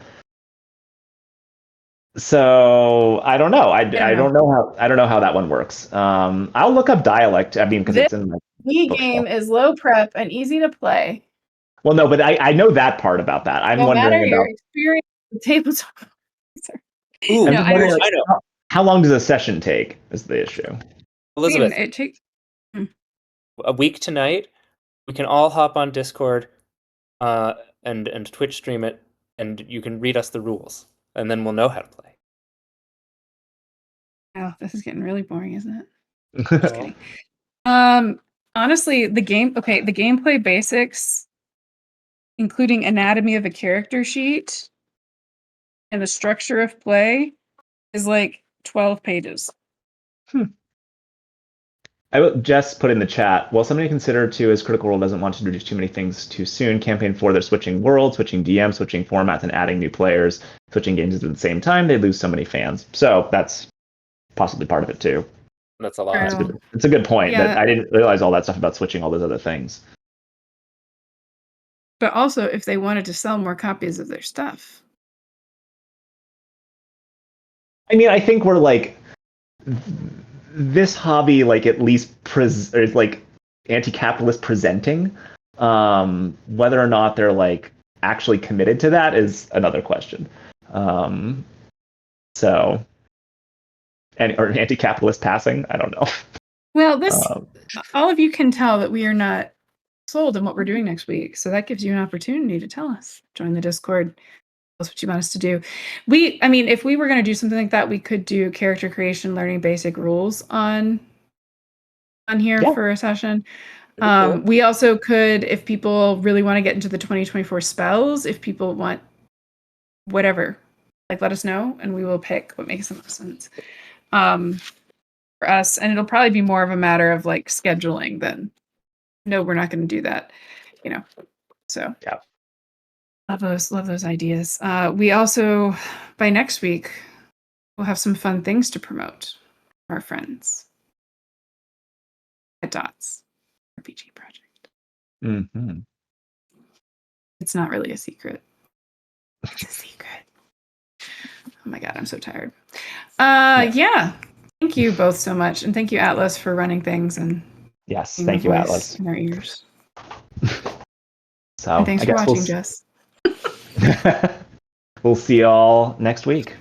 So I don't know. I don't know how that one works. I'll look up dialect. I mean, because it's in my The bookshelf. game is low prep and easy to play. Well, no, but I know that part about that. I'm No wondering matter your about. experience with tabletop. Ooh, I'm just wondering, I like, know. how long does a session take? Is the issue. Elizabeth, It takes a week tonight, we can all hop on Discord and Twitch stream it, and you can read us the rules, and then we'll know how to play. Oh, this is getting really boring, isn't it? Oh. Just kidding. Honestly, the gameplay basics, including anatomy of a character sheet and the structure of play, is like 12 pages. I will just put in the chat. Well, somebody consider too, as Critical Role doesn't want to do too many things too soon. Campaign 4, they're switching worlds, switching DMs, switching formats, and adding new players, switching games at the same time. They lose so many fans. So that's possibly part of it too. That's a lot. It's a good point. Yeah. That I didn't realize all that stuff about switching all those other things. But also, if they wanted to sell more copies of their stuff. I mean, I think we're like this hobby, like at least is like anti-capitalist presenting. Whether or not they're like actually committed to that is another question. So, or anti-capitalist passing, I don't know. Well, all of you can tell that we are not sold on what we're doing next week. So that gives you an opportunity to tell us. Join the Discord. Tell us what you want us to do. If we were going to do something like that, we could do character creation, learning basic rules on here for a session. Cool. We also could, if people really want to get into the 2024 spells, if people want whatever, like let us know and we will pick what makes the most sense for us. And it'll probably be more of a matter of like scheduling than no, we're not going to do that. So Yeah. love those ideas. We also, by next week, we'll have some fun things to promote for our friends at Dots RPG project. Mm-hmm. It's not really a secret. It's a secret. Oh my god, I'm so tired. Yeah. Thank you both so much, and thank you, Atlas, for running things and Yes, being thank the you, voice Atlas. in our ears. So And thanks I for guess watching, Jess. we'll see y'all next week.